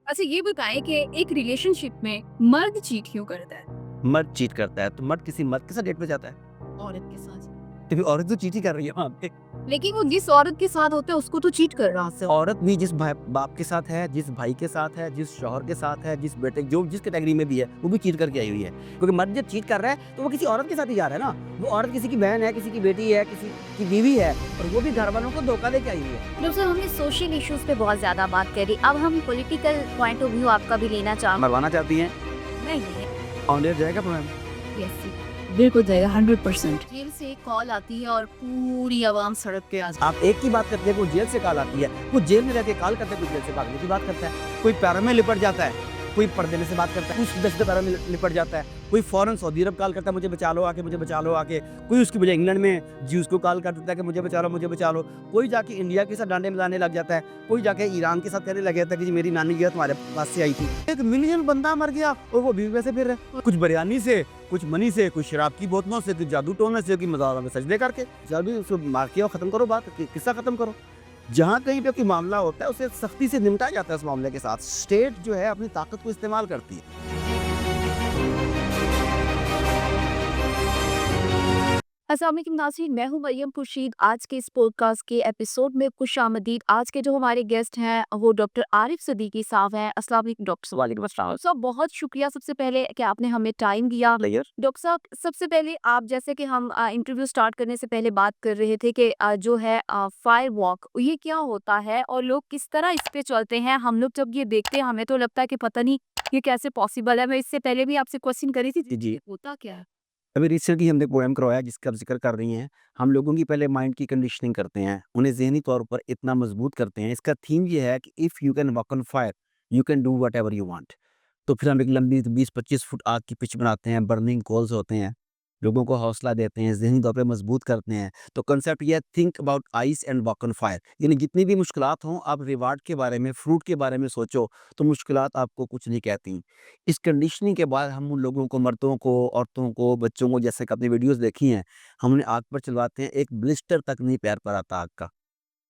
अच्छा ये बताएं कि एक रिलेशनशिप में मर्द चीट क्यों करता है मर्द चीट करता है, तो मर्द किसी मर्द के साथ डेट पे जाता है। औरत के साथ। तो फिर औरत तो चीट ही कर रही है वहाँ पे। लेकिन वो जिस औरत के साथ होता है उसको तो चीट कर रहा है। औरत भी जिस बाप के साथ है, जिस भाई के साथ है, जिस शौहर के साथ है, जिस बेटे जो जिस कैटेगरी में भी है, वो भी चीट करके आई हुई है। क्योंकि मर्द जब चीट कर रहा है, तो वो किसी औरत के साथ ही जा रहा है ना। वो औरत किसी की बहन है, किसी की बेटी है, किसी की बीवी है, और वो भी घर वालों को धोखा देके आई हुई है। डॉक्टर साहब, हमने सोशल इश्यूज पे बहुत ज्यादा बात करी। अब हम पॉलिटिकल पॉइंट ऑफ व्यू आपका भी लेना चाहूँगा। मरवाना चाहती हैं? नहीं। ऑन एयर जाएगा मैम? यस बिल्कुल जाएगा 100%। जेल से एक कॉल आती है और पूरी आवाम सड़क पे आ जाती आप एक की बात करते हैं, वो जेल से कॉल आती है, वो जेल में रह के कॉल करते हैं, कोई जेल से भागने की बात करता है, कोई पैरों में लिपट जाता है, कोई पर्दे में से बात करता है, कोई सीधे-सीधे पैरों में लिपट जाता है, कोई फौरन सऊदी अरब कॉल करता है, मुझे बचा लो आके, मुझे बचा लो आके, कोई उसकी बजाय इंग्लैंड में ज्यूज़ को कॉल कर देता है कि मुझे बचा लो, मुझे बचा लो, कोई जाके इंडिया के साथ डांडे मिलाने लग जाता है, कोई जाके ईरान के साथ कहने लग जाता है कि जी मेरी नानी जो है तुम्हारे पास से आई थी। 1 मिलियन बंदा मर गया और वो अभी भी वैसे फिर रहे हैं। कुछ बिरयानी से, कुछ मनी से, कुछ शराब की बोतलों से, कुछ जादू टोने से, कि मज़ारों में सजदे करके। जल्दी उसको मार के और खत्म करो बात, किस्सा खत्म करो। जहाँ कहीं पे कोई मामला होता है, उसे सख्ती से निपटा जाता है उस मामले के साथ। स्टेट जो है अपनी ताकत को इस्तेमाल करती है। अस्सलाम वालेकुम नाज़रीन, मैं हूँ मरियम खुर्शीद। आज के इस पॉडकास्ट के एपिसोड में खुशामदीद। आज के जो हमारे गेस्ट हैं वो डॉक्टर आरिफ सिद्दीकी साहब हैं। अस्सलाम वालेकुम डॉक्टर साहब। वालेकुम अस्सलाम। साहब, बहुत शुक्रिया सबसे पहले कि आपने हमें टाइम दिया। लेयर डॉक्टर साहब, सबसे पहले आप, जैसे कि हम इंटरव्यू स्टार्ट करने से पहले बात कर रहे थे कि जो है फायर वॉक ये क्या होता है और लोग किस तरह इस पे चलते हैं। हम लोग जब ये देखते हैं हमें तो लगता है कि पता नहीं ये कैसे पॉसिबल है। मैं इससे पहले भी आपसे क्वेश्चन करी थी, जी, जी। ये होता क्या है? अभी रिसेंटली हमने पोएम करवाया जिसका आप ज़िक्र कर रही हैं। हम लोगों की पहले माइंड की कंडीशनिंग करते हैं, उन्हें ज़हनी तौर पर इतना मजबूत करते हैं। इसका थीम ये है कि if you can walk on fire, you can do whatever you want. तो फिर हम एक लंबी 20-25 फुट आग की पिच बनाते हैं, बर्निंग कोल्स होते हैं, लोगों को हौसला देते हैं, ज़हनी तौर पे मजबूत करते हैं। तो कांसेप्ट ये है, think about ice and walk on fire. यानी जितनी भी मुश्किलात हों, आप रिवार्ड के बारे में, फ्रूट के बारे में सोचो, तो मुश्किलात आपको कुछ नहीं कहती। इस कंडीशनिंग के बाद हम उन लोगों को, मर्दों को, औरतों को, बच्चों को, जैसे कि आपने वीडियोज़ देखी हैं, हम उन्हें आग पर चलवाते हैं, एक ब्लिस्टर तक नहीं पैर पर आता आग का।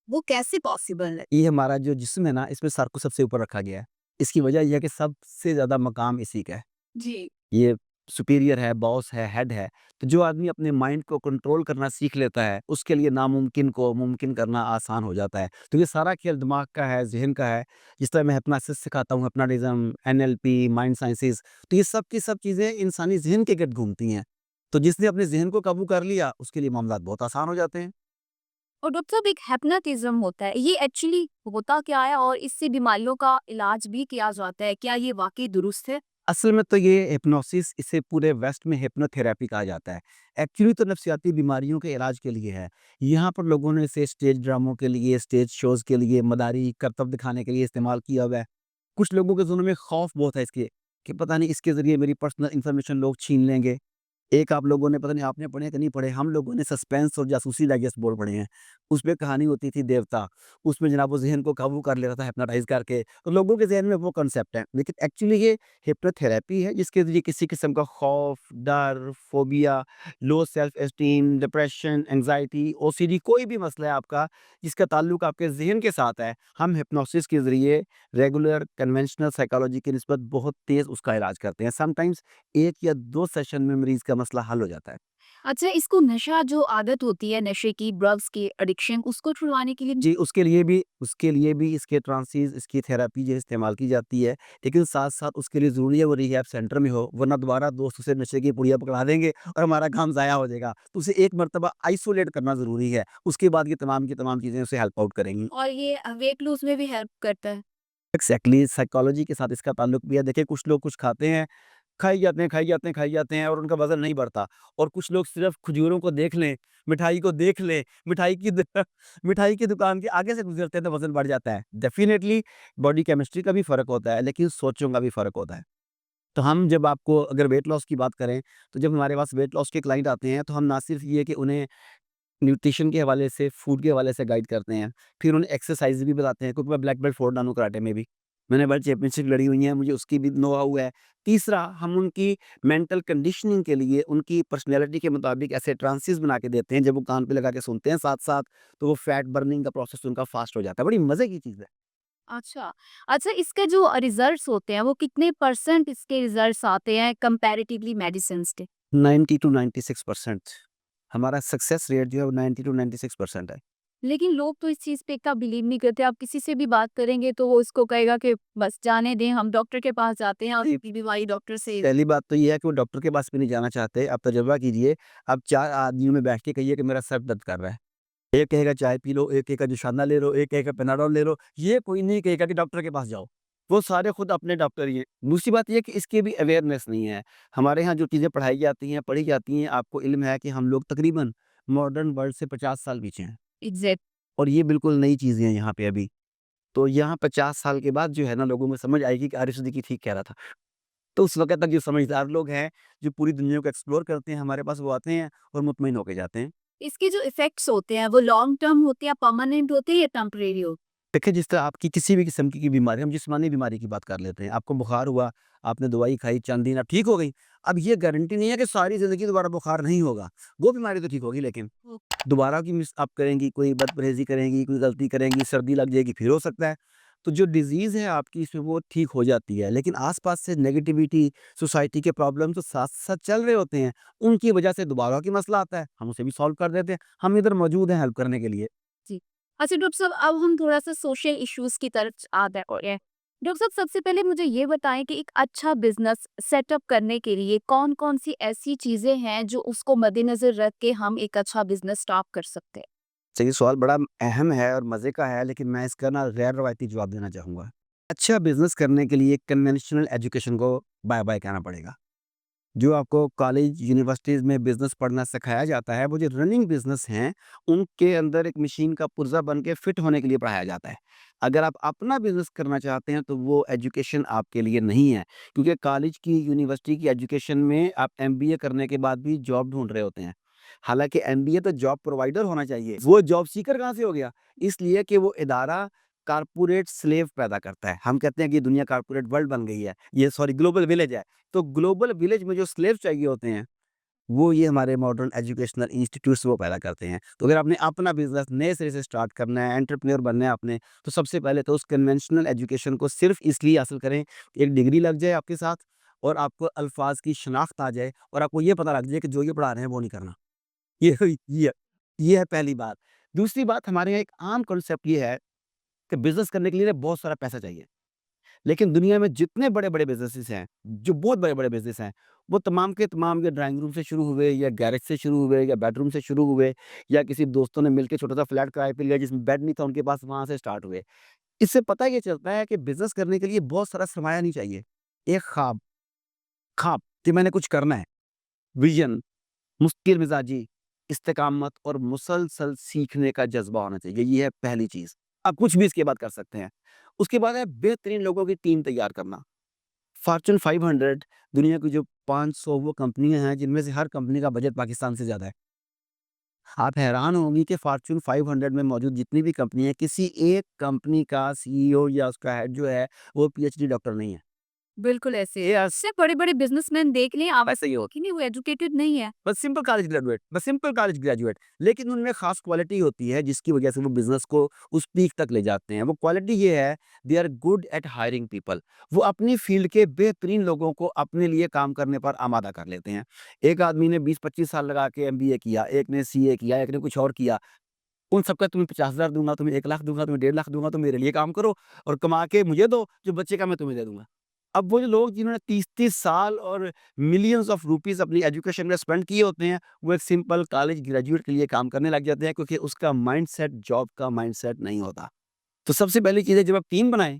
वो कैसे पॉसिबल है? ये हमारा जो जिस्म है ना, इसमें सर को सबसे ऊपर रखा गया है। इसकी वजह ये है कि सबसे ज़्यादा मकाम इसी का है। जी। ये सुपीरियर है, बॉस है, हेड है। तो जो आदमी अपने माइंड को कंट्रोल करना सीख लेता है, उसके लिए नामुमकिन को मुमकिन करना आसान हो जाता है। तो ये सारा खेल दिमाग का है, ज़हन का है। जिस तरह मैं हिप्नोसिस सिखाता हूँ, हिप्नोटिज़्म, एनएलपी, माइंड साइंसेज़, तो ये सब की सब चीज़ें इंसानी ज़हन के गिर्द घूमती हैं। तो जिसने अपने ज़हन को काबू कर लिया, उसके लिए मामलात बहुत आसान हो जाते हैं। और डॉक्टर साहब, एक हिप्नोटिज्म होता है, ये एक्चुअली होता क्या है और इससे बीमारियों का इलाज भी किया जाता है, क्या ये वाकई दुरुस्त है? असल में तो ये हिप्नोसिस, इसे पूरे वेस्ट में हिप्नोथेरेपी कहा जाता है। एक्चुअली तो नफ्सियाती बीमारियों के इलाज के लिए है। यहाँ पर लोगों ने इसे स्टेज ड्रामों के लिए, स्टेज शोज़ के लिए, मदारी करतब दिखाने के लिए इस्तेमाल किया हुआ है। कुछ लोगों के ज़हनों में खौफ बहुत है इसके, कि पता नहीं इसके ज़रिए मेरी पर्सनल इन्फॉर्मेशन लोग छीन लेंगे। एक आप लोगों ने, पता नहीं आपने पढ़े कि नहीं पढ़े, हम लोगों ने सस्पेंस और जासूसी डाइजेस्ट बोर्ड पढ़े हैं। उसमें कहानी होती थी देवता, उसमें जनाब वो ज़हन को काबू कर लेता था हिप्नोटाइज़ करके। तो लोगों के ज़हन में वो कांसेप्ट है। लेकिन एक्चुअली ये हिप्नोथेरेपी है जिसके ज़रिए किसी किस्म का खौफ, डर, phobia, low self esteem, depression, anxiety, OCD, कोई भी मसला है आपका जिसका ताल्लुक आपके ज़हन के साथ है, हम हिप्नोसिस के ज़रिए रेगुलर कन्वेंशनल साइकोलॉजी की निस्बत बहुत तेज़ उसका इलाज करते हैं। समटाइम्स 1 या 2 सेशन में मरीज़ का मसला हल हो जाता है। अच्छा, इसको नशा जो आदत होती है, नशे की, ड्रग्स की एडिक्शन, उसको छुड़वाने के लिए जी, उसके लिए भी इसके ट्रांसीज़, इसकी थेरेपी जो है इस्तेमाल की जाती है। लेकिन साथ-साथ उसके लिए ज़रूरी है वो रिहैब सेंटर में हो, वरना दोबारा दोस्त उसे नशे की पुड़िया पकड़ा देंगे और हमारा काम ज़ाया हो जाएगा। तो उसे एक मर्तबा आइसोलेट करना ज़रूरी है। उसके बाद ये तमाम की तमाम चीज़ें उसे हेल्प आउट करेंगी। और ये वेट लूज में भी हेल्प करता है? एक्ज़ैक्टली, साइकोलॉजी के साथ इसका ताल्लुक भी है। देखिए, कुछ लोग कुछ खाते हैं, खाई जाते हैं, खाई जाते हैं, खाई जाते हैं और उनका वज़न नहीं बढ़ता। और कुछ लोग सिर्फ़ खजूरों को देख लें, मिठाई को देख लें, मिठाई की द मिठाई की दुकान के आगे से गुज़रते हैं तो वज़न बढ़ जाता है। डेफ़िनेटली बॉडी केमिस्ट्री का भी फ़र्क होता है, लेकिन सोचों का भी फ़र्क होता है। तो हम जब आपको अगर वेट लॉस की बात करें, तो जब हमारे पास वेट लॉस के क्लाइंट आते हैं, तो हम ना सिर्फ़ ये कि उन्हें न्यूट्रिशन के हवाले से, फूड के हवाले से गाइड करते हैं, फिर उन्हें एक्सरसाइज़ भी बताते हैं, क्योंकि मैं ब्लैक बेल्ट 4 डान हूँ कराटे में भी। मैंने वर्ल्ड चैंपियनशिप लड़ी हुई है, मुझे उसकी भी नो-हाउ है। तीसरा, हम उनकी मेंटल कंडीशनिंग के लिए उनकी पर्सनैलिटी के मुताबिक ऐसे ट्रांसेस बना के देते हैं, जब वो कान पे लगा के सुनते हैं साथ-साथ, तो वो फैट बर्निंग का प्रोसेस उनका फास्ट हो जाता है। बड़ी मज़े की चीज़ है। अच्छा। अच्छा, इसके जो रिज़ल्ट्स होते हैं वो कितने परसेंट इसके रिज़ल्ट्स आते हैं कंपैरेटिवली मेडिसिन्स के? 90 टू 96% हमारा सक्सेस रेट जो है वो 90 टू 96% है। लेकिन लोग तो इस चीज़ पे इतना बिलीव नहीं करते। आप किसी से भी बात करेंगे तो वो इसको कहेगा कि बस जाने दें, हम डॉक्टर के पास जाते हैं और जी। ये बीमारी डॉक्टर से पहली बात तो ये है कि वो डॉक्टर के पास भी नहीं जाना चाहते। आप तजुर्बा कीजिए, आप 4 आदमियों में बैठ के कहिए कि मेरा सर दर्द कर रहा है। एक कहेगा चाय पी लो, एक कहेगा जुशाना ले लो, एक कहेगा पेनाडोल ले लो। ये कोई नहीं कहेगा कि डॉक्टर के पास जाओ। वो सारे खुद अपने डॉक्टर ही हैं। दूसरी बात ये है कि इसकी भी अवेयरनेस नहीं है। हमारे यहाँ जो चीज़ें पढ़ाई जाती हैं, पढ़ी जाती हैं, आपको इल्म है कि हम लोग तकरीबन मॉडर्न वर्ल्ड से 50 साल पीछे हैं एग्ज़ैक्ट और ये बिल्कुल नई चीज़ें हैं यहाँ पे अभी। तो यहाँ 50 साल के बाद जो है ना लोगों में समझ आएगी कि आरिफ सिद्दीकी ठीक कह रहा था। तो उस वक़्त तक जो समझदार लोग हैं, जो पूरी दुनिया को एक्सप्लोर करते हैं, हमारे पास वो आते हैं और मुतमईन होके जाते हैं। इसके जो इफ़ेक्ट्स होते हैं वो लॉन्ग टर्म होते हैं, परमानेंट होते हैं या टेम्परेरी होते देखिए, जिस तरह आपकी किसी भी किस्म की बीमारी हम जिस्मानी बीमारी की बात कर लेते हैं। आपको बुखार हुआ, आपने दवाई खाई, चंद दिन आप ठीक हो गई। अब ये गारंटी नहीं है कि सारी ज़िंदगी दोबारा बुखार नहीं होगा। वो बीमारी तो ठीक होगी लेकिन हैं? दोबारा की मिस आप करेंगी, कोई बदपरहेज़ी करेंगी, कोई गलती करेंगी, सर्दी लग जाएगी, फिर हो सकता है। तो जो डिज़ीज़ है आपकी इसमें वो ठीक हो जाती है। लेकिन आस-पास से नेगेटिविटी, सोसाइटी के प्रॉब्लम तो साथ-साथ चल रहे होते हैं। उनकी वजह से दोबारा की मसला आता है, हम उसे भी सॉल्व कर देते हैं। हम इधर मौजूद हैं हेल्प करने के लिए। जी। अच्छा डॉक्टर साहब, अब हम थोड़ा-सा सोशल इश्यूज़ की तरफ आते हैं। डॉक्टर साहब, सबसे पहले मुझे ये बताएँ कि एक अच्छा बिज़नेस सेटअप करने के लिए कौन-कौन सी ऐसी चीज़ें हैं जो उसको मद्देनज़र रख के हम एक अच्छा बिज़नेस स्टार्ट कर सकते हैं? तो ये सवाल बड़ा अहम है और मज़े का है, लेकिन मैं इसका ना गैर रवायती जवाब देना चाहूँगा। अच्छा बिज़नेस करने के लिए कन्वेंशनल एजुकेशन को बाय-बाय कहना पड़ेगा। जो आपको कॉलेज, यूनिवर्सिटीज़ में बिज़नेस पढ़ना सिखाया जाता है, वो जो रनिंग बिज़नेस हैं, उनके अंदर एक मशीन का पुर्ज़ा बन के फिट होने के लिए पढ़ाया जाता है। अगर आप अपना बिज़नेस करना चाहते हैं, तो वो एजुकेशन आपके लिए नहीं है, क्योंकि कॉलेज की, यूनिवर्सिटी की एजुकेशन में आप एमबीए करने के बाद भी जॉब ढूँढ रहे होते हैं। हालाँकि एमबीए तो जॉब प्रोवाइडर होना चाहिए, वो जॉब सीकर कहाँ से हो गया? इसलिए कि वो इदारा कॉर्पोरेट स्लेव पैदा करता है। हम कहते हैं कि दुनिया कॉर्पोरेट वर्ल्ड बन गई है, ये सॉरी ग्लोबल विलेज है। तो ग्लोबल विलेज में जो स्लेव चाहिए होते हैं, वो ये हमारे मॉडर्न एजुकेशनल इंस्टीट्यूट्स वो पैदा करते हैं। तो अगर आपने अपना बिज़नेस नए सिरे से स्टार्ट करना है, एंटरप्रेन्योर बनना है आपने, तो सबसे पहले तो उस कन्वेंशनल एजुकेशन को सिर्फ़ इसलिए हासिल करें, एक डिग्री लग जाए आपके साथ और आपको अल्फ़ाज़ की शनाख्त आ जाए और आपको ये पता लग जाए कि जो ये पढ़ा रहे हैं वो नहीं करना। ये ये ये है पहली बात। दूसरी बात हमारे यहाँ एक आम कॉन्सेप्ट ये है कि बिज़नेस करने के लिए ना बहुत सारा पैसा चाहिए। लेकिन दुनिया में जितने बड़े-बड़े बिज़नेसेस हैं, जो बहुत बड़े-बड़े बिज़नेस हैं, वो तमाम के तमाम या ड्राइंग रूम से शुरू हुए या गैरेज से शुरू हुए या बेडरूम से शुरू हुए या किसी दोस्तों ने मिलके छोटा-सा फ्लैट किराए पे लिया जिसमें बेड नहीं था उनके पास, वहाँ से स्टार्ट हुए। इससे पता ये चलता है कि बिज़नेस करने के लिए बहुत सारा सरमाया नहीं चाहिए। एक ख़्वाब ख़्वाब कि मैंने कुछ करना है, विज़न, मुश्किल मिज़ाजी, इस्तिकामत और मुसलसल सीखने का जज़्बा होना चाहिए। ये है पहली चीज़। आप कुछ भी इसके बाद कर सकते हैं। उसके बाद है बेहतरीन लोगों की टीम तैयार करना। फ़ॉर्च्यून 500 दुनिया की जो 500 वो कंपनियाँ हैं जिनमें से हर कंपनी का बजट पाकिस्तान से ज़्यादा है। आप हैरान होंगी कि फ़ॉर्च्यून 500 में मौजूद जितनी भी कंपनी है, किसी एक कंपनी का सीईओ या उसका हेड जो है, वो पीएचडी डॉक्टर नहीं है। बिल्कुल ऐसे ये इससे बड़े-बड़े बिज़नेसमैन देख लें आप, वैसे ही होता कि नहीं वो एजुकेटेड नहीं है। बस सिंपल कॉलेज ग्रेजुएट, लेकिन उनमें ख़ास क्वालिटी होती है जिसकी वजह से वो बिज़नेस को उस पीक तक ले जाते हैं। वो क्वालिटी ये है, they are good at hiring people. वो अपनी फ़ील्ड के बेहतरीन लोगों को अपने लिए काम करने पर आमादा कर लेते हैं। एक आदमी ने 20-25 साल लगा के एमबीए किया, एक ने सीए किया, एक ने कुछ और किया। उन सबका तुम्हें 50,000 दूँगा, तुम्हें 1 लाख दूँगा, तुम्हें 1.5 लाख दूँगा, तुम मेरे लिए काम करो और कमा के मुझे दो, जो बचेगा मैं तुम्हें दे दूँगा। अब वो जो लोग जिन्होंने 30-30 साल और मिलियंस ऑफ रुपीज़ अपनी एजुकेशन में स्पेंड किए होते हैं, वो एक सिंपल कॉलेज ग्रेजुएट के लिए काम करने लग जाते हैं क्योंकि उसका माइंडसेट जॉब का माइंडसेट नहीं होता। तो सबसे पहली चीज़ है जब आप टीम बनाएँ,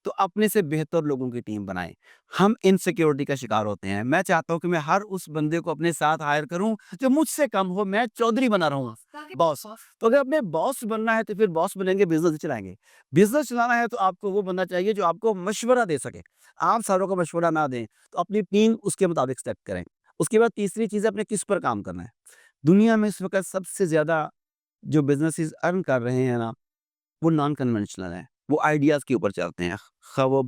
तो अपने से बेहतर लोगों की टीम बनाएँ। हम इनसिक्योरिटी का शिकार होते हैं। मैं चाहता हूँ कि मैं हर उस बंदे को अपने साथ हायर करूँ जो मुझसे कम हो, मैं चौधरी बना रहूँगा, बॉस। तो अगर आपने बॉस बनना है तो फिर बॉस बनेंगे, बिज़नेस ही चलाएँगे। बिज़नेस चलाना है तो आपको वो बनना चाहिए जो आपको मशवरा दे सके। आप सारों को मशवरा ना दें, तो अपनी टीम उसके मुताबिक सेट करें। उसके बाद तीसरी चीज़ है आपने किस पर काम करना है। दुनिया में इस वक़्त सबसे ज़्यादा जो बिज़नेसेस अर्न कर रहे हैं ना, वो नॉन कन्वेंशनल हैं। वो आइडियाज़ के ऊपर चलते हैं। ख़ा वो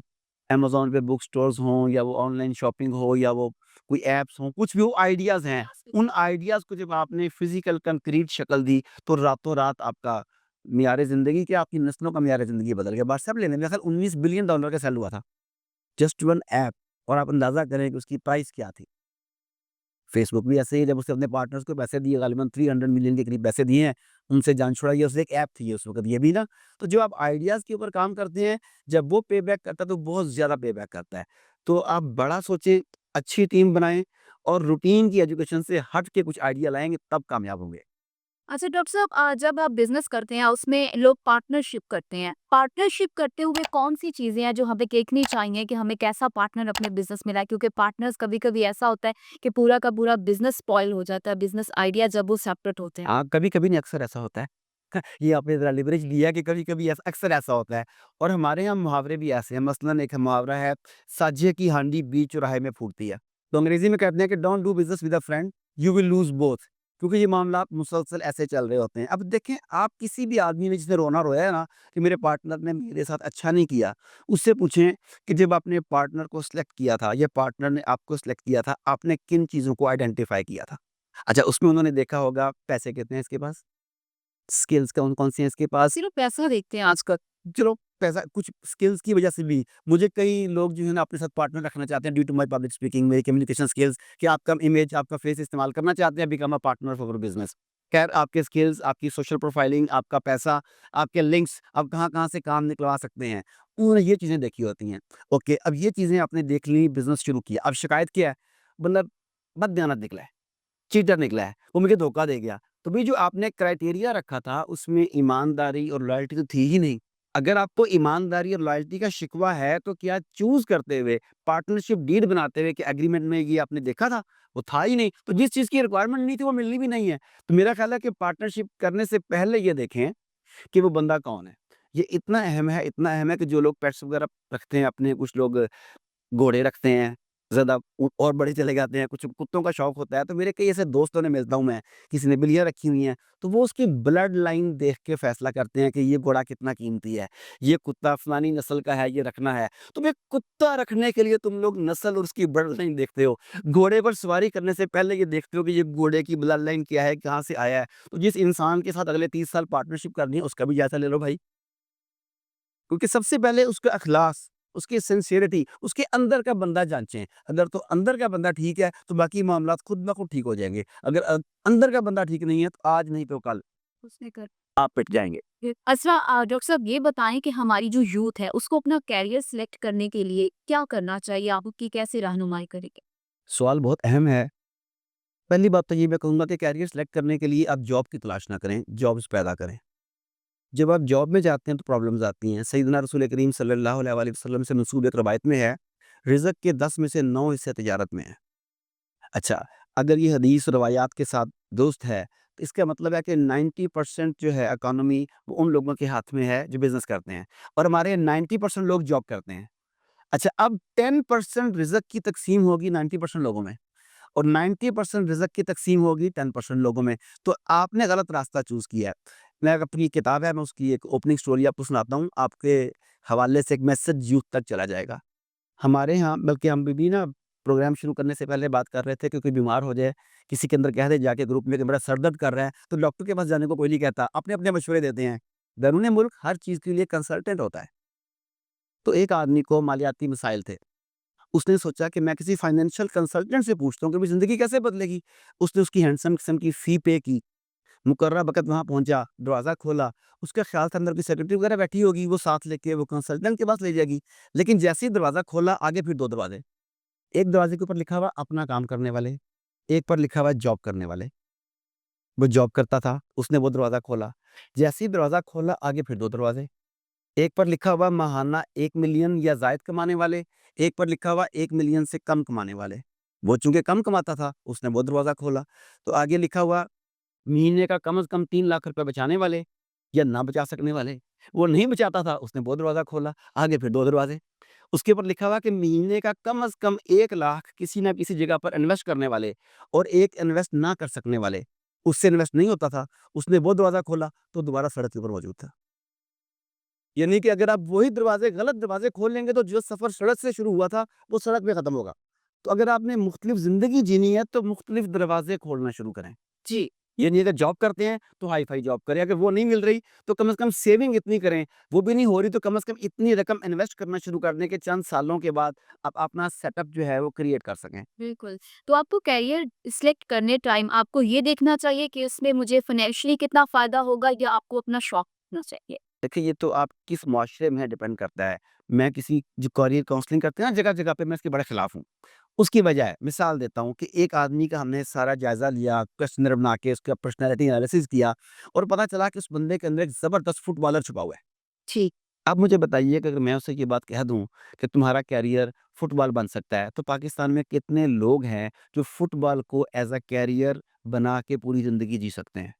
अमेज़न पे बुक स्टोर्स हों या वो ऑनलाइन शॉपिंग हो या वो कोई ऐप्स हों, कुछ भी वो आइडियाज़ हैं। उन आइडियाज़ को जब आपने फ़िज़िकल कंक्रीट शक्ल दी, तो रातों रात आपका मियार ज़िंदगी क्या, आपकी नस्लों का मियार ज़िंदगी बदल गया। व्हाट्सएप लेने में ख़ैर $19 बिलियन का सेल हुआ था, जस्ट वन ऐप, और आप अंदाज़ा करें कि उसकी प्राइस क्या थी। फेसबुक भी ऐसे ही, जब उसने अपने पार्टनर्स को पैसे दिए, गालिबन 300 मिलियन के करीब पैसे दिए हैं, उनसे जान छुड़ाई है, उससे एक ऐप थी ये उस वक़्त, ये भी ना। तो जब आप आइडियाज़ के ऊपर काम करते हैं, जब वो पे बैक करता है तो बहुत ज़्यादा पे बैक करता है। तो आप बड़ा सोचें, अच्छी टीम बनाएँ और रूटीन की एजुकेशन से हट के कुछ आइडिया लाएँगे, तब कामयाब होंगे। अच्छा डॉक्टर साहब, जब आप बिज़नेस करते हैं उसमें लोग पार्टनरशिप करते हैं। पार्टनरशिप करते हुए कौन-सी चीज़ें हैं जो हमें देखनी चाहिए कि हमें कैसा पार्टनर अपने बिज़नेस में लाएँ? क्योंकि पार्टनर्स कभी-कभी ऐसा होता है कि पूरा का पूरा बिज़नेस स्पॉइल हो जाता है, बिज़नेस आइडिया जब वो सेपरेट होते हैं। हाँ, कभी-कभी नहीं, अक्सर ऐसा होता है। ये आपने ज़रा लिवरेज लिया है कि कभी-कभी ऐसा, अक्सर ऐसा होता है। और हमारे यहाँ मुहावरे भी ऐसे हैं, मसलन एक मुहावरा है, साझे की हांडी बीच चौराहे में फूटती है। तो अंग्रेज़ी में कहते हैं कि don't do business with a friend, you will lose both. क्योंकि ये मामलात मुसलसल ऐसे चल रहे होते हैं। अब देखें, आप किसी भी आदमी ने जिसने रोना रोया है ना कि मेरे पार्टनर ने मेरे साथ अच्छा नहीं किया, उससे पूछें कि जब आपने पार्टनर को सिलेक्ट किया था, या पार्टनर ने आपको सिलेक्ट किया था, आपने किन चीज़ों को आइडेंटिफ़ाई किया था? अच्छा, उसमें उन्होंने देखा होगा पैसे कितने हैं इसके पास, स्किल्स कौन-कौन सी हैं इसके पास। सिर्फ़ पैसा देखते हैं आजकल। चलो, पैसा कुछ स्किल्स की वजह से भी, मुझे कई लोग जो है ना अपने साथ पार्टनर रखना चाहते हैं due to my public speaking, मेरी कम्युनिकेशन स्किल्स, कि आपका इमेज, आपका फेस इस्तेमाल करना चाहते हैं, become a partner for business. खैर, आपके स्किल्स, आपकी सोशल प्रोफाइलिंग, आपका पैसा, आपके लिंक्स, आप कहाँ-कहाँ से काम निकलवा सकते हैं, उन्होंने ये चीज़ें देखी होती हैं। ओके, अब ये चीज़ें आपने देख ली, बिज़नेस शुरू किया, अब शिकायत क्या है? बंदा बददयानत निकला है। चीटर निकला है, वो मुझे धोखा दे गया। तो भई जो आपने क्राइटेरिया रखा था उसमें ईमानदारी और लॉयल्टी तो थी ही नहीं। अगर आपको ईमानदारी और लॉयल्टी का शिकवा है तो क्या चूज़ करते हुए, पार्टनरशिप डीड बनाते हुए, क्या एग्रीमेंट में ये आपने देखा था? वो था ही नहीं। तो जिस चीज़ की रिक्वायरमेंट नहीं थी वो मिलनी भी नहीं है। तो मेरा ख़्याल है कि पार्टनरशिप करने से पहले ये देखें कि वो बंदा कौन है। ये इतना अहम है कि जो लोग पेट्स वग़ैरह रखते हैं अपने, कुछ लोग घोड़े रखते हैं, ज़्यादा और बड़े चले जाते हैं, कुछ कुत्तों का शौक होता है, तो मेरे कई ऐसे दोस्तों ने, मिलता हूँ मैं, किसी ने बिल्लियाँ रखी हुई हैं, तो वो उसकी ब्लड लाइन देख के फैसला करते हैं कि ये घोड़ा कितना कीमती है, ये कुत्ता फलानी नस्ल का है, ये रखना है। तो भई कुत्ता रखने के लिए तुम लोग नस्ल और उसकी ब्लड लाइन देखते हो। घोड़े पर सवारी करने से पहले ये देखते हो कि ये घोड़े की ब्लड लाइन क्या है, कहाँ से आया है। तो जिस इंसान के साथ अगले 30 साल पार्टनरशिप करनी है, उसका भी जायज़ा ले लो भाई। क्योंकि सबसे पहले उसका अखलास, उसकी सिंसियरिटी, उसके अंदर का बंदा जाँचें। अगर तो अंदर का बंदा ठीक है, तो बाकी मामलात खुद ब खुद ठीक हो जाएँगे। अगर अंदर का बंदा ठीक नहीं है, तो आज नहीं तो कल उसने कर आप पिट जाएँगे। अच्छा, डॉक्टर साहब ये बताएँ कि हमारी जो यूथ है उसको अपना करियर सिलेक्ट करने के लिए क्या करना चाहिए? आप उसकी कैसे रहनुमाई करेंगे? सवाल बहुत अहम है। पहली बात तो ये मैं कहूँगा कि करियर सेलेक्ट करने के लिए आप जॉब की तलाश ना करें, जॉब्स पैदा करें। जब आप जॉब में जाते हैं तो प्रॉब्लम्स आती हैं। सैयदना रसूल करीम सल्लल्लाहु अलैहि वसल्लम से मंसूब एक रवायत में है, रिज़्क के 10 में से 9 हिस्से तिजारत में हैं। अच्छा, अगर ये हदीस रवायात के साथ दुरुस्त है, तो इसका मतलब है कि 90% जो है इकोनॉमी, वो उन लोगों के हाथ में है जो बिज़नेस करते हैं, और हमारे 90% लोग जॉब करते हैं। अच्छा, अब 10% रिज़्क की तक़सीम होगी 90% लोगों में, और 90% रिज़्क की तक़सीम होगी 10% लोगों में। तो आपने गलत रास्ता चूज़ किया है। मैं अपनी किताब है, मैं उसकी एक ओपनिंग स्टोरी आपको सुनाता हूँ, आपके हवाले से एक मैसेज यूथ तक चला जाएगा। हमारे यहाँ, बल्कि हम भी ना प्रोग्राम शुरू करने से पहले बात कर रहे थे कि कोई बीमार हो जाए, किसी के अंदर कह दे जाके ग्रुप में कि मेरा सर दर्द कर रहा है, तो डॉक्टर के पास जाने को कोई नहीं कहता, अपने-अपने मशवरे देते हैं। बैरून मुल्क हर चीज़ के लिए कंसल्टेंट होता है। तो एक आदमी को मालियाती मसाइल थे। उसने सोचा कि मैं किसी फाइनेंशियल कंसल्टेंट से पूछता हूँ कि मेरी ज़िंदगी कैसे बदलेगी। उसने उसकी हैंडसम किस्म की फ़ी पे की, मुकर्रर वक़्त वहाँ पहुँचा, दरवाज़ा खोला, उसका ख़्याल था अंदर कोई सेक्रेटरी वग़ैरह बैठी होगी, वो साथ लेके वो कंसल्टेंट के पास ले जाएगी। लेकिन जैसे ही दरवाज़ा खोला, आगे फिर 2 दरवाज़े। एक दरवाज़े के ऊपर लिखा हुआ अपना काम करने वाले, एक पर लिखा हुआ जॉब करने वाले। वो जॉब करता था, उसने वो दरवाज़ा खोला। जैसे ही दरवाज़ा खोला, आगे फिर 2 दरवाज़े। एक पर लिखा हुआ माहाना 1 मिलियन या ज़ायद कमाने वाले, एक पर लिखा हुआ 1 मिलियन से कम कमाने वाले। वो चूँकि कम कमाता था, उसने वो दरवाज़ा खोला। तो आगे लिखा हुआ महीने का कम से कम 3 लाख रुपए बचाने वाले या ना बचा सकने वाले। वो नहीं बचाता था, उसने वो दरवाज़ा खोला। आगे फिर 2 दरवाज़े। उसके ऊपर लिखा हुआ कि महीने का कम से कम 1 लाख किसी न किसी जगह पर इन्वेस्ट करने वाले और एक इन्वेस्ट ना कर सकने वाले। उससे इन्वेस्ट नहीं होता था, उसने वो दरवाज़ा खोला तो दोबारा सड़क के ऊपर मौजूद था। यानी कि अगर आप वही दरवाज़े, गलत दरवाज़े खोल लेंगे तो जो सफ़र सड़क से शुरू हुआ था, वो सड़क पे ख़त्म होगा। तो अगर आपने मुख्तलिफ ज़िंदगी जीनी है तो मुख्तलिफ दरवाज़े खोलना शुरू करें। जी, ये नहीं अगर जॉब करते हैं तो हाई-फाई जॉब करें, अगर वो नहीं मिल रही तो कम से कम सेविंग इतनी करें, वो भी नहीं हो रही तो कम से कम इतनी रकम इन्वेस्ट करना शुरू कर दें कि चंद सालों के बाद आप अपना सेटअप जो है वो क्रिएट कर सकें। बिल्कुल। तो आपको करियर सिलेक्ट करने टाइम आपको ये देखना चाहिए कि उसमें मुझे फाइनेंशियली कितना फ़ायदा होगा या आपको अपना शौक रखना चाहिए? देखिए, ये तो आप किस मुआशरे में है डिपेंड करता है। मैं किसी जो करियर काउंसलिंग करते हैं ना जगह-जगह पे मैं इसके बड़ा खिलाफ हूँ। उसकी वजह है, मिसाल देता हूँ कि एक आदमी का हमने सारा जायज़ा लिया, क्वेश्चनर बना के उसका पर्सनैलिटी एनालिसिस किया और पता चला कि उस बंदे के अंदर एक ज़बरदस्त फुटबॉलर छुपा हुआ है। ठीक। अब मुझे बताइए कि अगर मैं उससे ये बात कह दूँ कि तुम्हारा करियर फुटबॉल बन सकता है, तो पाकिस्तान में कितने लोग हैं जो फुटबॉल को एज़ अ करियर बना के पूरी ज़िंदगी जी सकते हैं?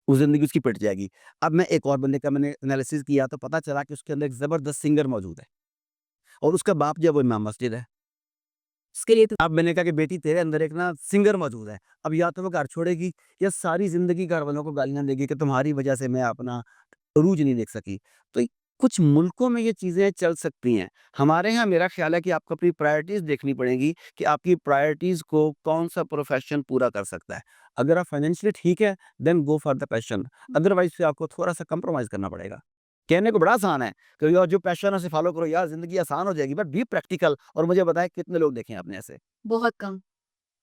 वो ज़िंदगी उसकी पिट जाएगी। अब मैं एक और बंदे का मैंने एनालिसिस किया तो पता चला कि उसके अंदर एक ज़बरदस्त सिंगर मौजूद है और उसका बाप जो है वो इमाम मस्जिद है। उसके लिए तो अब मैंने कहा कि बेटी तेरे अंदर एक ना सिंगर मौजूद है। अब या तो वो घर छोड़ेगी या सारी ज़िंदगी घरवालों को गालियाँ देगी कि तुम्हारी वजह से मैं अपना अरूज नहीं देख सकी। तो कुछ मुल्कों में ये चीज़ें चल सकती हैं। हमारे यहाँ मेरा ख़्याल है कि आपको अपनी प्रायोरिटीज़ देखनी पड़ेंगी कि आपकी प्रायोरिटीज़ को कौन-सा प्रोफ़ेशन पूरा कर सकता है। अगर आप फाइनेंशियली ठीक है, then go for the passion otherwise फिर आपको थोड़ा-सा कंप्रोमाइज़ करना पड़ेगा। कहने को बड़ा आसान है कि यार जो पैशन है उसे फ़ॉलो करो यार ज़िंदगी आसान हो जाएगी बट बी प्रैक्टिकल और मुझे बताएँ कितने लोग देखे हैं आपने ऐसे? बहुत कम।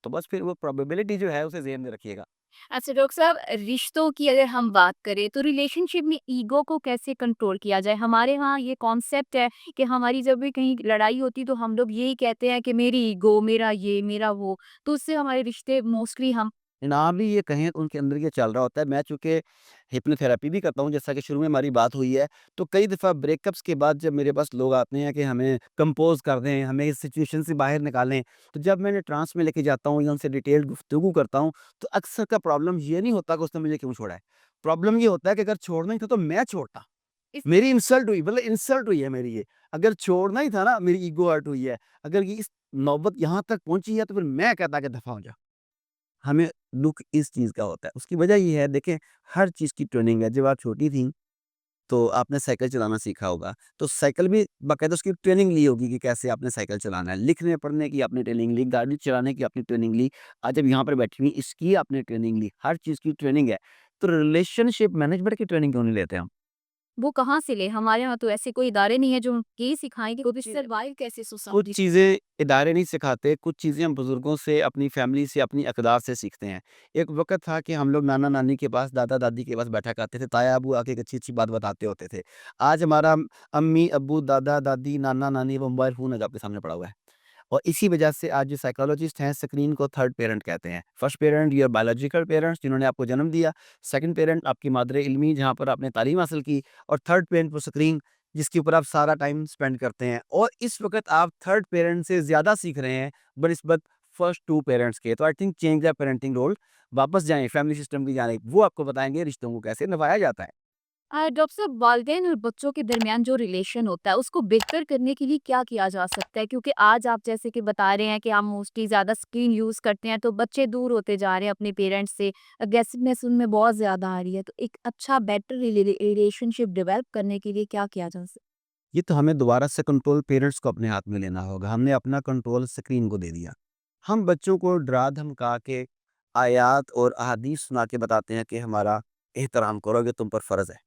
तो बस फिर वो प्रोबेबिलिटी जो है उसे ज़हन में रखिएगा। अच्छा डॉक्टर साहब, रिश्तों की अगर हम बात करें तो रिलेशनशिप में ईगो को कैसे कंट्रोल किया जाए? हमारे यहाँ ये कॉन्सेप्ट है कि हमारी जब भी कहीं लड़ाई होती तो हम लोग यही कहते हैं कि मेरी ईगो, मेरा ये, मेरा वो, तो उससे हमारे रिश्ते मोस्टली हम ना भी ये कहें तो उनके अंदर ये चल रहा होता है। मैं चूँकि हिप्नोथेरेपी भी करता हूँ, जैसा कि शुरू में हमारी बात हुई है, तो कई दफ़ा ब्रेकअप्स के बाद जब मेरे पास लोग आते हैं कि हमें कंपोज़ कर दें, हमें इस सिचुएशन से बाहर निकालें, तो जब मैं उन्हें ट्रांस में लेके जाता हूँ या उनसे डिटेल्ड गुफ्तगू करता हूँ, तो अक्सर का प्रॉब्लम ये नहीं होता कि उसने मुझे क्यों छोड़ा है। प्रॉब्लम ये होता है कि अगर छोड़ना ही था तो मैं छोड़ता। इस मेरी इंसल्ट हुई मतलब इंसल्ट हुई है मेरी ये। अगर छोड़ना ही था ना, मेरी ईगो हर्ट हुई है। अगर ये इस नौबत यहाँ तक पहुँची है, तो फिर मैं कहता कि दफ़ा हो जा। हमें दुःख इस चीज़ का होता है। उसकी वजह ये है देखें हर चीज़ की ट्रेनिंग है। जब आप छोटी थीं तो आपने साइकिल चलाना सीखा होगा। तो साइकिल भी बाकायदा उसकी ट्रेनिंग ली होगी कि कैसे आपने साइकिल चलाना है। लिखने-पढ़ने की आपने ट्रेनिंग ली, गाड़ी चलाने की आपने ट्रेनिंग ली। आज जब यहाँ पर बैठी हुई इसकी आपने ट्रेनिंग ली। हर चीज़ की ट्रेनिंग है। तो रिलेशनशिप मैनेजमेंट की ट्रेनिंग क्यों नहीं लेते हम? वो कहाँ से लें? हमारे यहाँ तो ऐसे कोई इदारे नहीं है जो यही सिखाएँ कि भी सर्वाइव कैसे कुछ सोसाइटी। चीज़ें इदारे नहीं सिखाते, कुछ चीज़ें हम बुज़ुर्गों से, अपनी फैमिली से, अपनी अक़दार से सीखते हैं। एक वक़्त था कि हम लोग नाना-नानी के पास, दादा-दादी के पास बैठा करते थे, ताया-अबू आके एक अच्छी-अच्छी बात बताते होते थे। आज हमारा अम्मी-अब्बू, दादा-दादी, नाना-नानी वो मोबाइल फ़ोन है आपके सामने पड़ा हुआ है। और इसी वजह से आज जो साइकोलॉजिस्ट हैं, स्क्रीन को थर्ड पेरेंट कहते हैं। First parent your biological parents जिन्होंने आपको जन्म दिया, सेकंड पेरेंट आपकी मादर-ए-इल्मी जहाँ पर आपने तालीम हासिल की और थर्ड पेरेंट वो स्क्रीन जिसके ऊपर आप सारा टाइम स्पेंड करते हैं। और इस वक़्त आप थर्ड पेरेंट से ज़्यादा सीख रहे हैं बनिस्बत फर्स्ट 2 पेरेंट्स के। तो I think change the parenting role वापस जाएँ फैमिली सिस्टम की जानिब, वो आपको बताएँगे रिश्तों को कैसे निभाया जाता है। डॉक्टर साहब, वालिदैन और बच्चों के दरमियान जो रिलेशन होता है उसको बेहतर करने के लिए क्या किया जा सकता है? क्योंकि आज आप जैसे कि बता रहे हैं कि हम मोस्टली ज़्यादा स्क्रीन यूज़ करते हैं तो बच्चे दूर होते जा रहे हैं अपने पेरेंट्स से, अग्रेसिवनेस उनमें बहुत ज़्यादा आ रही है। तो एक अच्छा बेटर रिलेशनशिप डेवलप करने के लिए क्या किया जा सकता है? ये तो हमें दोबारा से कंट्रोल पेरेंट्स को अपने हाथ में लेना होगा। हमने अपना कंट्रोल स्क्रीन को दे दिया। हम बच्चों को डरा-धमका के आयत और अहादीस सुना के बताते हैं कि हमारा एहतराम करो, ये तुम पर फ़र्ज़ है।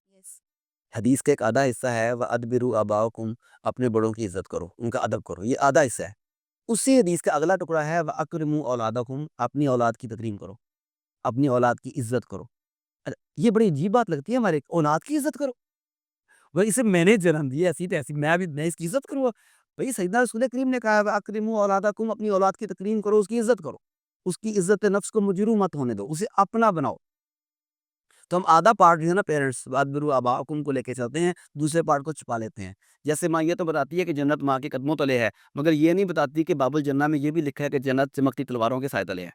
यस। हदीस का एक आधा हिस्सा है व अदबिरु आबाओकुम अपने बड़ों की इज़्ज़त करो, उनका अदब करो, ये आधा हिस्सा है। उसी हदीस का अगला टुकड़ा है व अकरिमु औलादकुम अपनी औलाद की तकरीम करो, अपनी औलाद की इज़्ज़त करो। ये बड़ी अजीब बात लगती है हमारे औलाद की इज़्ज़त करो। भाई इसे मैंने जन्म दिया ऐसी-तैसी मैं इसकी इज़्ज़त करूँगा। भई सैयदना रसूल करीम ने कहा है अकरिमु औलादकुम अपनी औलाद की तकरीम करो, उसकी इज़्ज़त करो। उसकी इज़्ज़त नफ्स को मजरूह मत होने दो, उसे अपना बनाओ। तो हम आधा पार्ट जो है ना पेरेंट्स वादबिरु आबाअकुम को लेके चलते हैं, दूसरे पार्ट को छुपा लेते हैं। जैसे माँ ये तो बताती है कि जन्नत माँ के कदमों तले है, मगर ये नहीं बताती कि बाबुल जन्नह में ये भी लिखा है कि जन्नत चमकती तलवारों के साए तले है।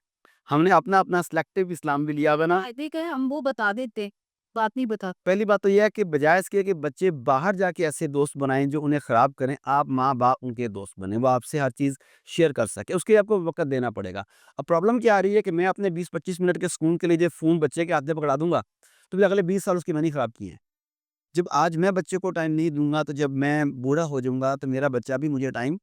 हमने अपना-अपना सिलेक्टिव इस्लाम भी लिया हुआ है ना। फायदे का है हम वो बता देते, बात नहीं बता। पहली बात तो ये है कि बजाय इसके कि बच्चे बाहर जाके ऐसे दोस्त बनाएँ जो उन्हें ख़राब करें, आप माँ-बाप उनके दोस्त बनें, वो आपसे हर चीज़ शेयर कर सकें, उसके लिए आपको वक़्त देना पड़ेगा। अब प्रॉब्लम क्या आ रही है कि मैं अपने 20-25 मिनट के सुकून के लिए जो फ़ोन बच्चे के हाथ में पकड़ा दूँगा, तो फिर अगले 20 साल उसकी मैंने ख़राब किए हैं। जब आज मैं बच्चे को टाइम नहीं दूँगा, तो जब मैं बूढ़ा हो जाऊँगा, तो मेरा बच्चा भी मुझे टाइम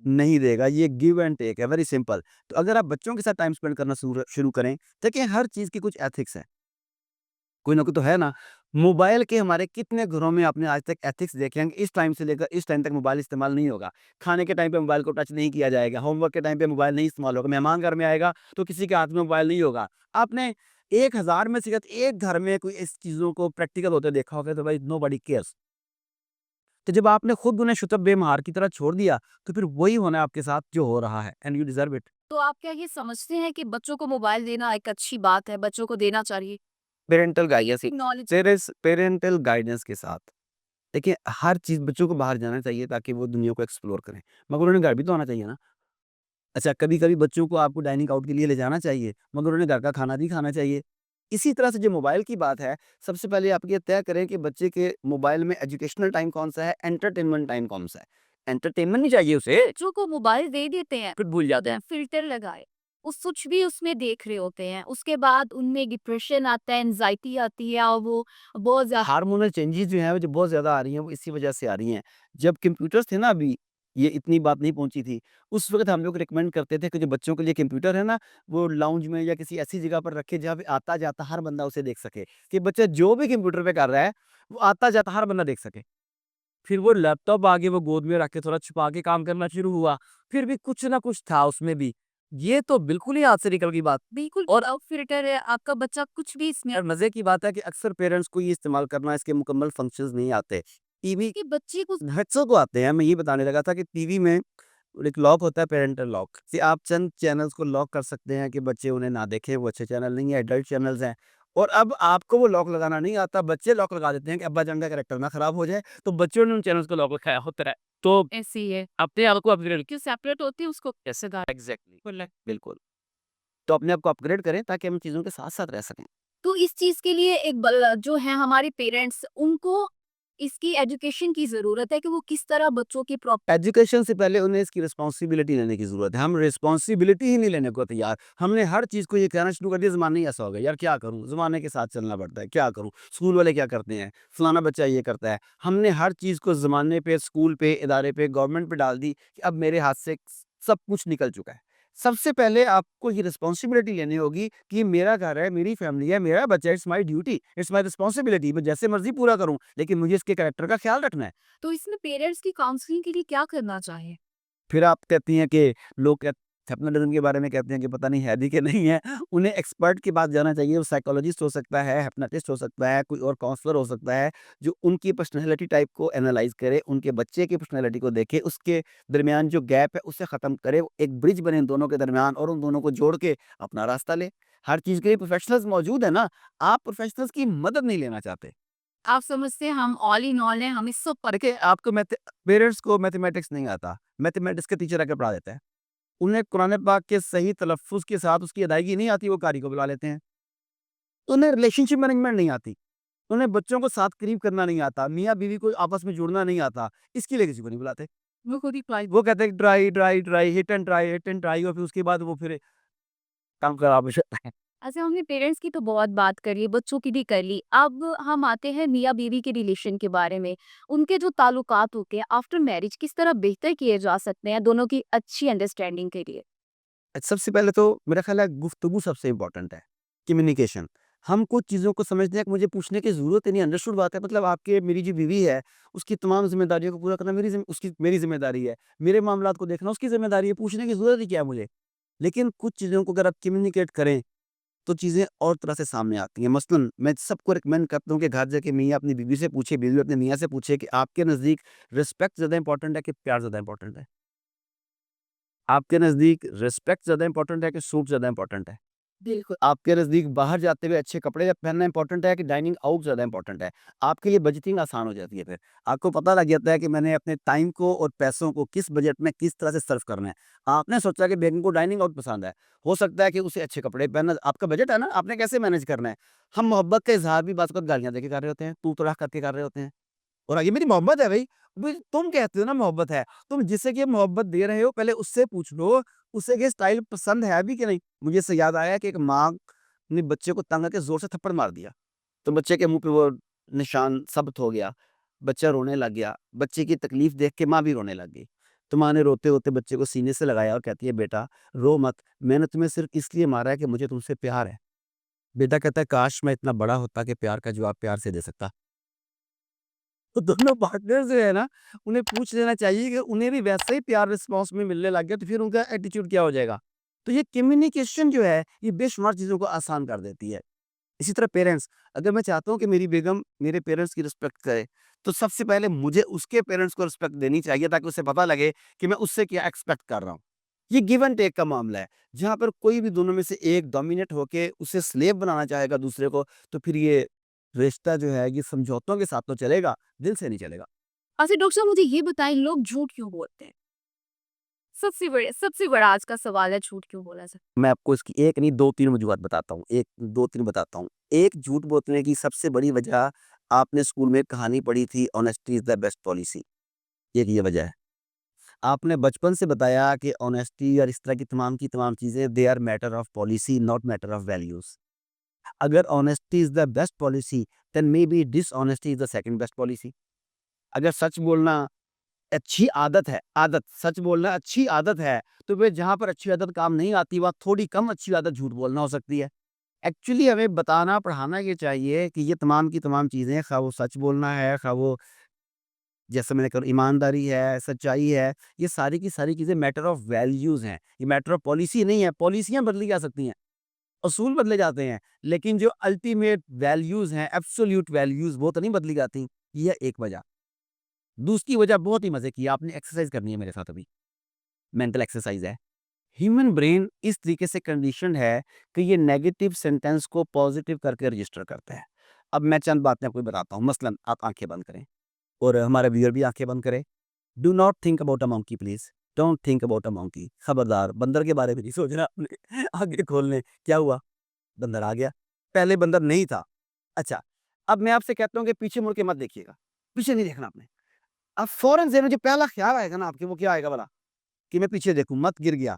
नहीं देगा, ये गिव एंड टेक है, वेरी सिंपल। तो अगर आप बच्चों के साथ टाइम स्पेंड करना शुरू करें, देखिए हर चीज़ की कुछ एथिक्स है, कोई ना कोई तो है ना। मोबाइल के हमारे कितने घरों में आपने आज तक एथिक्स देखे हैं कि इस टाइम से लेकर इस टाइम तक मोबाइल इस्तेमाल नहीं होगा। खाने के टाइम पे मोबाइल को टच नहीं किया जाएगा, होमवर्क के टाइम पे मोबाइल नहीं इस्तेमाल होगा, मेहमान घर में आएगा तो किसी के हाथ में मोबाइल नहीं होगा। आपने 1000 में से एक घर में कोई इस चीज़ों को प्रैक्टिकल होते देखा होगा तो भाई नोबडी केयर्स। तो जब आपने खुद उन्हें शुतब बेमहार की तरह छोड़ दिया, तो फिर वही होना है आपके साथ जो हो रहा है एंड यू डिज़र्व इट। तो आप क्या ये समझते हैं कि बच्चों को मोबाइल देना एक अच्छी बात है, बच्चों को देना चाहिए? Parental guidance knowledge parental guidance के साथ। देखिए, हर चीज़ बच्चों को बाहर जाना चाहिए ताकि वो दुनिया को एक्सप्लोर करें, मगर उन्हें घर भी तो आना चाहिए ना। अच्छा, कभी-कभी बच्चों को आपको डाइनिंग आउट के लिए ले जाना चाहिए, मगर उन्हें घर का खाना भी खाना चाहिए। इसी तरह से जो मोबाइल की बात है, सबसे पहले आप ये तय करें कि बच्चे के मोबाइल में एजुकेशनल टाइम कौन-सा है, एंटरटेनमेंट टाइम कौन-सा है। एंटरटेनमेंट नहीं चाहिए उसे, बच्चों को मोबाइल दे देते हैं, फिर भूल जाते हैं। फ़िल्टर लगाए, उस कुछ भी उसमें देख रहे होते हैं, उसके बाद उनमें डिप्रेशन आता है, एंग्ज़ायटी आती है और वो बहुत ज़्यादा हार्मोनल चेंजेज़ जो हैं, वो जो बहुत ज़्यादा आ रही हैं, वो इसी वजह से आ रही हैं। जब कंप्यूटर्स थे ना अभी, ये इतनी बात नहीं पहुँची थी। उस वक़्त हम लोग रिकमेंड करते थे कि जो बच्चों के लिए कंप्यूटर है ना, वो लाउंज में या किसी ऐसी जगह पर रखें जहाँ पे आता-जाता हर बंदा उसे देख सके, कि बच्चा जो भी कंप्यूटर पे कर रहा है, वो आता-जाता हर बंदा देख सके। फिर वो लैपटॉप आगे वो गोद में रख के थोड़ा छुपा के काम करना शुरू हुआ, फिर भी कुछ ना कुछ था उसमें भी। ये तो बिल्कुल ही हाथ से निकल गई बात। बिल्कुल और फ़िल्टर है, आपका बच्चा कुछ भी इसमें यार मज़े की बात है कि अक्सर पेरेंट्स को ये इस्तेमाल करना इसके मुकम्मल फंक्शंस नहीं आते। टीवी कि बच्चे को बच्चों को आते हैं, मैं ये बताने लगा था कि टीवी में एक लॉक होता है पैरेंटल लॉक कि आप चंद चैनल्स को लॉक कर सकते हैं कि बच्चे उन्हें ना देखें, वो अच्छे चैनल नहीं है, एडल्ट चैनल्स हैं। और अब आपको वो लॉक लगाना नहीं आता, बच्चे लॉक लगा देते हैं कि अब्बाजान का कैरेक्टर ना खराब हो जाए, तो बच्चों ने उन चैनल्स को लॉक लगाया होता है। तो ऐसे ही है, अपने आप को अपग्रेड क्यों सेपरेट होती है उसको कैसे कहा एग्ज़ैक्टली बिल्कुल। तो अपने आप को अपग्रेड करें ताकि हम चीज़ों के साथ-साथ रह सकें। तो इस चीज़ के लिए एक बल जो है हमारे पेरेंट्स उनको इसकी एजुकेशन की ज़रूरत है कि वो किस तरह बच्चों की प्रॉप एजुकेशन से पहले उन्हें इसकी रिस्पॉन्सिबिलिटी लेने की ज़रूरत है। हम रिस्पॉन्सिबिलिटी ही नहीं लेने को तैयार। हमने हर चीज़ को ये कहना शुरू कर दिया ज़माना ही ऐसा हो गया, यार क्या करूँ? ज़माने के साथ चलना पड़ता है, क्या करूँ? स्कूल वाले क्या करते हैं? फलाना बच्चा ये करता है। हमने हर चीज़ को ज़माने पे, स्कूल पे, इदारे पे, गवर्नमेंट पे डाल दी कि अब मेरे हाथ से सब कुछ निकल चुका है। सबसे पहले आपको ये रिस्पॉन्सिबिलिटी लेनी होगी कि ये मेरा घर है, मेरी फैमिली है, मेरा बच्चा है, it's my duty, it's my responsibility. मैं जैसे मर्ज़ी पूरा करूँ, लेकिन मुझे इसके कैरेक्टर का ख़्याल रखना है। तो इसमें पेरेंट्स की काउंसलिंग के लिए क्या करना चाहिए? फिर आप कहती हैं कि लोग हिप्नोटिज़्म के बारे में कहते हैं कि पता नहीं है भी कि नहीं है। उन्हें एक्सपर्ट के पास जाना चाहिए, वो साइकोलॉजिस्ट हो सकता है, हिप्नोटिस्ट हो सकता है, कोई और काउंसलर हो सकता है, जो उनकी पर्सनैलिटी टाइप को एनालाइज़ करे, उनके बच्चे की पर्सनैलिटी को देखे, उसके दरमियान जो गैप है उसे ख़त्म करे, एक ब्रिज बने इन दोनों के दरमियान और उन दोनों को जोड़ के अपना रास्ता ले। हर चीज़ के लिए प्रोफ़ेशनल्स मौजूद हैं ना, आप प्रोफ़ेशनल्स की मदद नहीं लेना चाहते। आप समझते हैं हम ऑल इन ऑल हैं, हम इस सब पर देखिए आपको पेरेंट्स को मैथमेटिक्स नहीं आता, मैथमेटिक्स के टीचर आके पढ़ा देता है। उन्हें कुरान पाक के सही तलफ़्फ़ुज़ के साथ उसकी अदायगी नहीं आती, वो कारी को बुला लेते हैं। तो उन्हें रिलेशनशिप मैनेजमेंट नहीं आती, उन्हें बच्चों को साथ करीब करना नहीं आता, मियाँ-बीवी को आपस में जोड़ना नहीं आता, इसके लिए किसी को नहीं बुलाते। वो खुद ही ट्राई वो कहते हैं ट्राई, हिट एंड ट्राई और फिर उसके बाद वो फिर काम खराब हो जाता है। अच्छा, हमने पेरेंट्स की तो बहुत बात करी, बच्चों की भी कर ली। अब हम आते हैं मियाँ-बीवी के रिलेशन के बारे में। उनके जो ताल्लुकात होते हैं आफ्टर मैरिज किस तरह बेहतर किए जा सकते हैं दोनों की अच्छी अंडरस्टैंडिंग के लिए? सबसे पहले तो मेरा ख़्याल है गुफ्तगू सबसे इम्पोर्टेंट है, कम्युनिकेशन। हम कुछ चीज़ों को समझते हैं कि मुझे पूछने की ज़रूरत ही नहीं, अंडरस्टूड बात है। मतलब आपके मेरी जो बीवी है, उसकी तमाम ज़िम्मेदारियों को पूरा करना मेरी ज़िम्मेदारी है। मेरे मामलात को देखना उसकी ज़िम्मेदारी है, पूछने की ज़रूरत ही क्या है मुझे? लेकिन कुछ चीज़ों को अगर आप कम्युनिकेट करें, तो चीज़ें और तरह से सामने आती हैं। मसलन मैं सबको रिकमेंड करता हूँ कि घर जाके मियाँ अपनी बीवी से पूछे, बीवी अपने मियाँ से पूछे कि आपके नज़दीक रिस्पेक्ट ज़्यादा इम्पोर्टेंट है कि प्यार ज़्यादा इम्पोर्टेंट है? आपके नज़दीक रिस्पेक्ट ज़्यादा इम्पोर्टेंट है कि सूट ज़्यादा इम्पोर्टेंट है? बिल्कुल। आपके नज़दीक बाहर जाते हुए अच्छे कपड़े पहनना इम्पोर्टेंट है कि डाइनिंग आउट ज़्यादा इम्पोर्टेंट है? आपके लिए बजटिंग आसान हो जाती है फिर। आपको पता लग जाता है कि मैंने अपने टाइम को और पैसों को किस बजट में किस तरह से सर्व करना है। आपने सोचा कि बेगम को डाइनिंग आउट पसंद है। हो सकता है कि उसे अच्छे कपड़े पहनना आपका बजट है ना, आपने कैसे मैनेज करना है? हम मोहब्बत का इज़हार भी बाज़ वक़्त गालियाँ दे के कर रहे होते हैं, तू-तड़ाक करके कर रहे होते हैं। और ये मेरी मोहब्बत है भई, भई तुम कहते हो ना मोहब्बत है, तुम जिसे कि मोहब्बत दे रहे हो पहले उससे पूछ लो, उसे ये स्टाइल पसंद है भी कि नहीं? मुझे इससे याद आया कि एक माँ ने बच्चे को तंग करके ज़ोर से थप्पड़ मार दिया, तो बच्चे के मुँह पे वो निशान साबित हो गया, बच्चा रोने लग गया, बच्चे की तकलीफ़ देख के माँ भी रोने लग गई। तो माँ ने रोते-रोते बच्चे को सीने से लगाया और कहती है, "बेटा रो मत, मैंने तुम्हें सिर्फ़ इसलिए मारा है कि मुझे तुमसे प्यार है।" बेटा कहता है, "काश मैं इतना बड़ा होता कि प्यार का जवाब प्यार से दे सकता।" तो दोनों पार्टनर जो है ना, उन्हें पूछ लेना चाहिए कि उन्हें भी वैसा ही प्यार रिस्पॉन्स में मिलने लग गया, तो फिर उनका एटीट्यूड क्या हो जाएगा? तो ये कम्युनिकेशन जो है, ये बेशुमार चीज़ों को आसान कर देती है। इसी तरह पेरेंट्स, अगर मैं चाहता हूँ कि मेरी बेगम मेरे पेरेंट्स की रिस्पेक्ट करे, तो सबसे पहले मुझे उसके पेरेंट्स को रिस्पेक्ट देनी चाहिए ताकि उसे पता लगे कि मैं उससे क्या एक्सपेक्ट कर रहा हूँ। ये गिव एंड टेक का मामला है, जहाँ पर कोई भी दोनों में से एक डोमिनेट होके उसे स्लेव बनाना चाहेगा दूसरे को, तो फिर ये रिश्ता जो है ये समझौतों के साथ तो चलेगा, दिल से नहीं चलेगा। अच्छा डॉक्टर साहब मुझे ये बताएं लोग झूठ क्यों बोलते हैं? सबसे बड़ा आज का सवाल है झूठ क्यों बोला जाता मैं आपको इसकी एक नहीं 2-3 वजूहत बताता हूँ। 1 2-3 बताता हूँ। एक झूठ बोलने की सबसे बड़ी वजह आपने स्कूल में एक कहानी पढ़ी थी honesty is the best policy. एक ये वजह है। आपने बचपन से बताया कि ऑनेस्टी और इस तरह की तमाम चीज़ें they are matter of policy not matter of values. अगर honesty is the best policy then maybe dishonesty is the second best policy. अगर सच बोलना अच्छी आदत है, सच बोलना अच्छी आदत है, तो फिर जहाँ पर अच्छी आदत काम नहीं आती, वहाँ थोड़ी कम अच्छी आदत झूठ बोलना हो सकती है। एक्चुअली हमें बताना, पढ़ाना ये चाहिए कि ये तमाम की तमाम चीज़ें, खा वो सच बोलना है, खा वो जैसे मैंने कहा ईमानदारी है, सच्चाई है, ये सारी की सारी चीज़ें मैटर ऑफ वैल्यूज़ हैं। ये मैटर ऑफ पॉलिसी नहीं है, पॉलिसियाँ बदली जा सकती हैं, असूल बदले जाते हैं, लेकिन जो अल्टीमेट वैल्यूज़ हैं, एब्सोल्यूट वैल्यूज़ वो तो नहीं बदली जाती। ये है एक वजह। दूसरी वजह बहुत ही मज़े की है, आपने एक्सरसाइज़ करनी है मेरे साथ अभी, मेंटल एक्सरसाइज़ है। ह्यूमन ब्रेन इस तरीके से कंडीशन्ड है कि ये नेगेटिव सेंटेंस को पॉजिटिव करके रजिस्टर करता है। अब मैं चंद बातें आपको बताता हूँ, मसलन आप आँखें बंद करें और हमारे व्यूअर भी आँखें बंद करें। Do not think about a monkey please, don't think about a monkey. खबरदार बंदर के बारे में नहीं सोचना आपने। आँखें खोल लें, क्या हुआ? बंदर आ गया, पहले बंदर नहीं था। अच्छा, अब मैं आपसे कहता हूँ कि पीछे मुड़ के मत देखिएगा, पीछे नहीं देखना आपने। अब फ़ौरन ज़हन में जो पहला ख़्याल आएगा ना आपके, वो क्या आएगा भला? कि मैं पीछे देखूँ, मत गिर गया।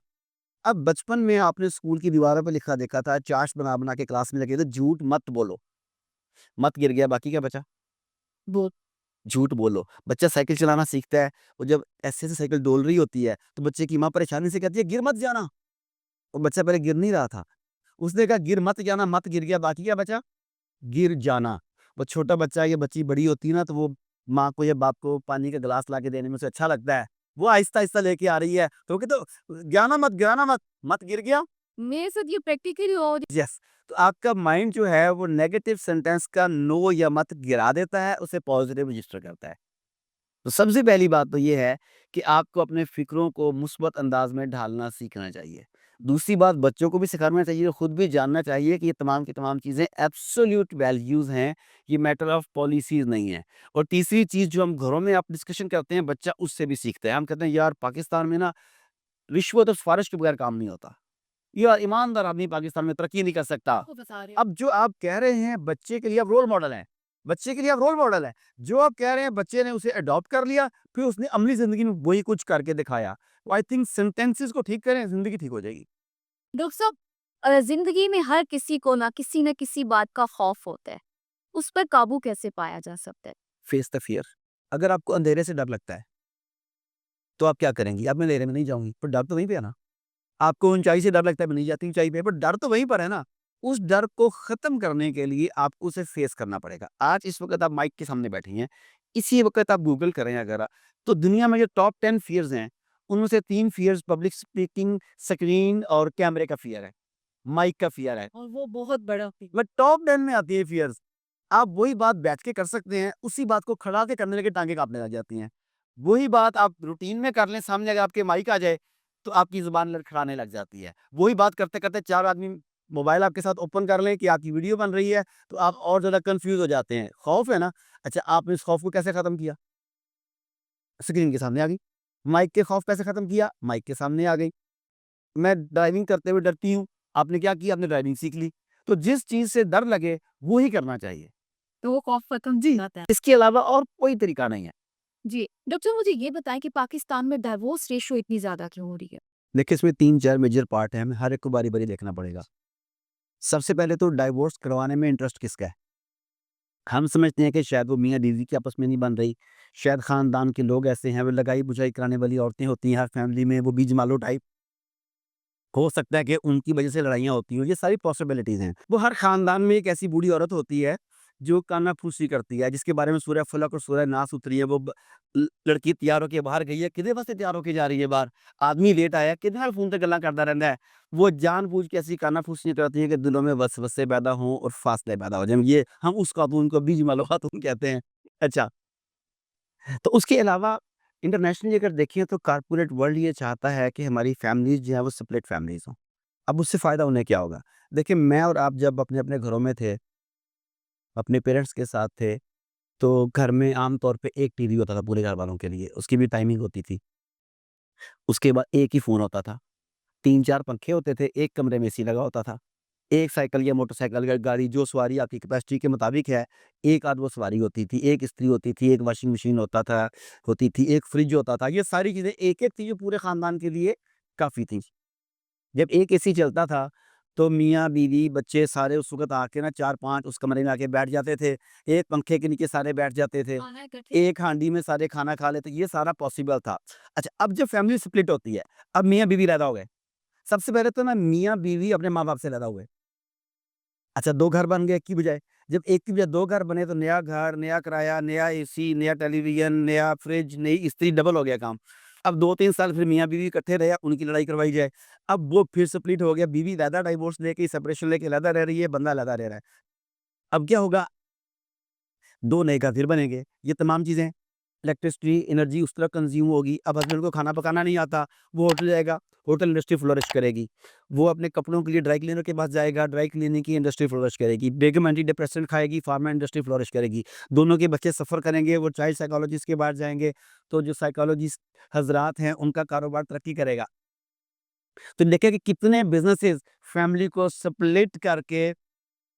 अब बचपन में आपने स्कूल की दीवारों पे लिखा देखा था, चार्ट्स बना-बना के क्लास में लगे थे, झूठ मत बोलो। मत गिर गया, बाकी क्या बचा? है? झूठ बोलो। बच्चा साइकिल चलाना सीखता है, वो जब ऐसे से साइकिल डोल रही होती है, तो बच्चे की माँ परेशानी से कहती है, "गिर मत जाना।" वो बच्चा पहले गिर नहीं रहा था। उसने कहा, "गिर मत जाना", मत गिर गया, बाकी क्या बचा? गिर जाना। वो छोटा बच्चा या बच्ची बड़ी होती है ना, तो वो माँ को या बाप को पानी का गिलास ला के देने में उसे अच्छा लगता है। वो आहिस्ता-आहिस्ता लेके आ रही है, तो वो कहते गिराना मत, मत गिर गया? मेरे साथ ये प्रैक्टिकली हो यस। तो आपका माइंड जो है वो नेगेटिव सेंटेंस का नो या मत गिरा देता है, उसे पॉजिटिव रजिस्टर करता है। तो सबसे पहली बात तो ये है कि आपको अपने फ़िक्रों को मुस्बत अंदाज़ में ढालना सीखना चाहिए। दूसरी बात बच्चों को भी सिखाना चाहिए, खुद भी जानना चाहिए कि ये तमाम की तमाम चीज़ें एब्सोल्यूट वैल्यूज़ हैं, ये मैटर ऑफ पॉलिसीज़ नहीं है। और तीसरी चीज़ जो हम घरों में आप डिस्कशन करते हैं, बच्चा उससे भी सीखता है। हम कहते हैं यार पाकिस्तान में ना रिश्वत और सिफ़ारिश के बगैर काम नहीं होता। यार ईमानदार आदमी पाकिस्तान में तरक्की नहीं कर सकता। को बता रहे हो। अब जो आप कह रहे हैं बच्चे के लिए आप रोल मॉडल हैं। बच्चे के लिए आप रोल मॉडल हैं। जो आप कह रहे हैं बच्चे ने उसे अडॉप्ट कर लिया, फिर उसने अमली ज़िंदगी में वही कुछ करके दिखाया। तो आई थिंक सेंटेंसेस को ठीक करें, ज़िंदगी ठीक हो जाएगी। डॉक्टर साहब जिंदगी में हर किसी को ना किसी न किसी बात का खौफ होता है उस पर काबू कैसे पाया जा सकता है? Face the fear. अगर आपको अंधेरे से डर लगता है, तो आप क्या करेंगी? अब मैं अंधेरे में नहीं जाऊँगी, पर डर तो वहीं पे है ना। आपको ऊँचाई से डर लगता है, मैं नहीं जाती ऊँचाई पे, पर डर तो वहीं पर है ना। उस डर को ख़त्म करने के लिए आपको उसे फ़ेस करना पड़ेगा। आज इस वक़्त आप माइक के सामने बैठी हैं, इसी वक़्त आप गूगल करें अगर तो दुनिया में जो टॉप 10 फ़ियर्स हैं, उनमें से 3 फ़ियर्स पब्लिक स्पीकिंग, स्क्रीन और कैमरे का फ़ियर है, माइक का फ़ियर है। और वो बहुत बड़ा मतलब टॉप 10 में आती है फ़ियर्स। आप वही बात बैठ के कर सकते हैं, उसी बात को खड़ा के करने लगे टाँगें काँपने लग जाती हैं। वही बात आप रूटीन में कर लें, सामने अगर आपके माइक आ जाए, तो आपकी ज़ुबान लड़खड़ाने लग जाती है। वही बात करते-करते 4 आदमी मोबाइल आपके साथ ओपन कर लें कि आपकी वीडियो बन रही है, तो आप और ज़्यादा कन्फ्यूज़ हो जाते हैं। खौफ़ है ना? अच्छा आपने इस खौफ़ को कैसे ख़त्म किया? स्क्रीन के सामने आ गई। माइक के खौफ़ कैसे ख़त्म किया? माइक के सामने आ गई। मैं ड्राइविंग करते हुए डरती हूँ, आपने क्या किया? आपने ड्राइविंग सीख ली। तो जिस चीज़ से डर लगे, वो ही करना चाहिए। तो वो खौफ खत्म हो जाता है। इसके अलावा और कोई तरीका नहीं है। जी डॉक्टर मुझे ये बताएं कि पाकिस्तान में डाइवोर्स रेशियो इतनी ज्यादा क्यों हो रही है? देखिए इसमें 3-4 मेजर पार्ट हैं, हमें हर एक को बारी-बारी देखना पड़ेगा। सबसे पहले तो डाइवोर्स करवाने में इंटरेस्ट किसका है? हम समझते हैं कि शायद वो मियाँ-बीवी की आपस में नहीं बन रही, शायद ख़ानदान के लोग ऐसे हैं, वो लगाई-बुझाई कराने वाली औरतें होती हैं हर फ़ैमिली में, वो बीज मालो टाइप। हो सकता है कि उनकी वजह से लड़ाइयाँ होती हों, ये सारी पॉसिबिलिटीज़ हैं। वो हर ख़ानदान में एक ऐसी बूढ़ी औरत होती है, जो काना-फूसी करती है, जिसके बारे में सूरह फलक और सूरह नास उतरी है, वो लड़की तैयार होके बाहर गई है, किहदे वास्ते तैयार होके जा रही है बाहर? आदमी लेट आया है, किहदे नाल फ़ोन ते गल्लां करदा रहिंदा है? वो जानबूझ के ऐसी काना-फूसियाँ करती है कि दिलों में वसवसे पैदा हों और फासले पैदा हो जाएँ। ये हम उस खातून को बीज मालो खातून कहते हैं। अच्छा। तो उसके अलावा इंटरनेशनली अगर देखें तो कॉर्पोरेट वर्ल्ड ये चाहता है कि हमारी फैमिलीज़ जो है वो स्प्लिट फैमिलीज़ हों। अब उससे फ़ायदा उन्हें क्या होगा? देखिए मैं और आप जब अपने-अपने घरों में थे, अपने पेरेंट्स के साथ थे, तो घर में आम तौर पे एक टीवी होता था पूरे घरवालों के लिए, उसकी भी टाइमिंग होती थी। उसके बाद एक ही फ़ोन होता था, 3-4 पंखे होते थे, एक कमरे में एसी लगा होता था। एक साइकिल या मोटरसाइकिल या गाड़ी जो सवारी आपकी कैपेसिटी के मुताबिक है, एक आध वो सवारी होती थी, एक इस्त्री होती थी, एक वॉशिंग मशीन होती थी, एक फ्रिज होता था। ये सारी चीज़ें एक-एक थी जो पूरे ख़ानदान के लिए काफ़ी थी। जब एक एसी चलता था, तो मियाँ, बीवी, बच्चे सारे उस वक़्त आके ना 4-5 उस कमरे में आके बैठ जाते थे। एक पंखे के नीचे सारे बैठ जाते थे। खाना इकट्ठे एक हांडी में सारे खाना खा लेते, ये सारा पॉसिबल था। अच्छा, अब जब फैमिली स्प्लिट होती है, अब मियाँ-बीवी अलहदा हो गए। सबसे पहले तो ना मियाँ-बीवी अपने माँ-बाप से अलहदा हुए। अच्छा 2 घर बन गए एक की बजाय। जब एक की बजाय 2 घर बने तो नया घर, नया किराया, नया एसी, नया टेलीविज़न, नया फ्रिज, नई इस्त्री, डबल हो गया काम। अब 2-3 साल फिर मियाँ-बीवी इकट्ठे रहे, उनकी लड़ाई करवाई जाए। अब वो फिर स्प्लिट हो गया, बीवी अलहदा डाइवोर्स लेके, सेपरेशन लेके अलहदा रह रही है, बंदा अलहदा रह रहा है। अब क्या होगा? 2 नए घर फिर बनेंगे। ये तमाम चीज़ें इलेक्ट्रिसिटी, एनर्जी उस तरह कंज़्यूम होगी। अब हस्बैंड को खाना पकाना नहीं आता, वो होटल जाएगा, होटल इंडस्ट्री फ्लोरिश करेगी। वो अपने कपड़ों के लिए ड्राई क्लीनर के पास जाएगा, ड्राई क्लीनिंग की इंडस्ट्री फ्लोरिश करेगी। बेगम एंटी डिप्रेसेंट खाएगी, फार्मा इंडस्ट्री फ्लोरिश करेगी। दोनों के बच्चे सफ़र करेंगे, वो चाइल्ड साइकोलॉजिस्ट के पास जाएँगे, तो जो साइकोलॉजिस्ट हज़रात हैं, उनका कारोबार तरक्की करेगा। तो देखिए कि कितने बिज़नेसेस फैमिली को स्प्लिट करके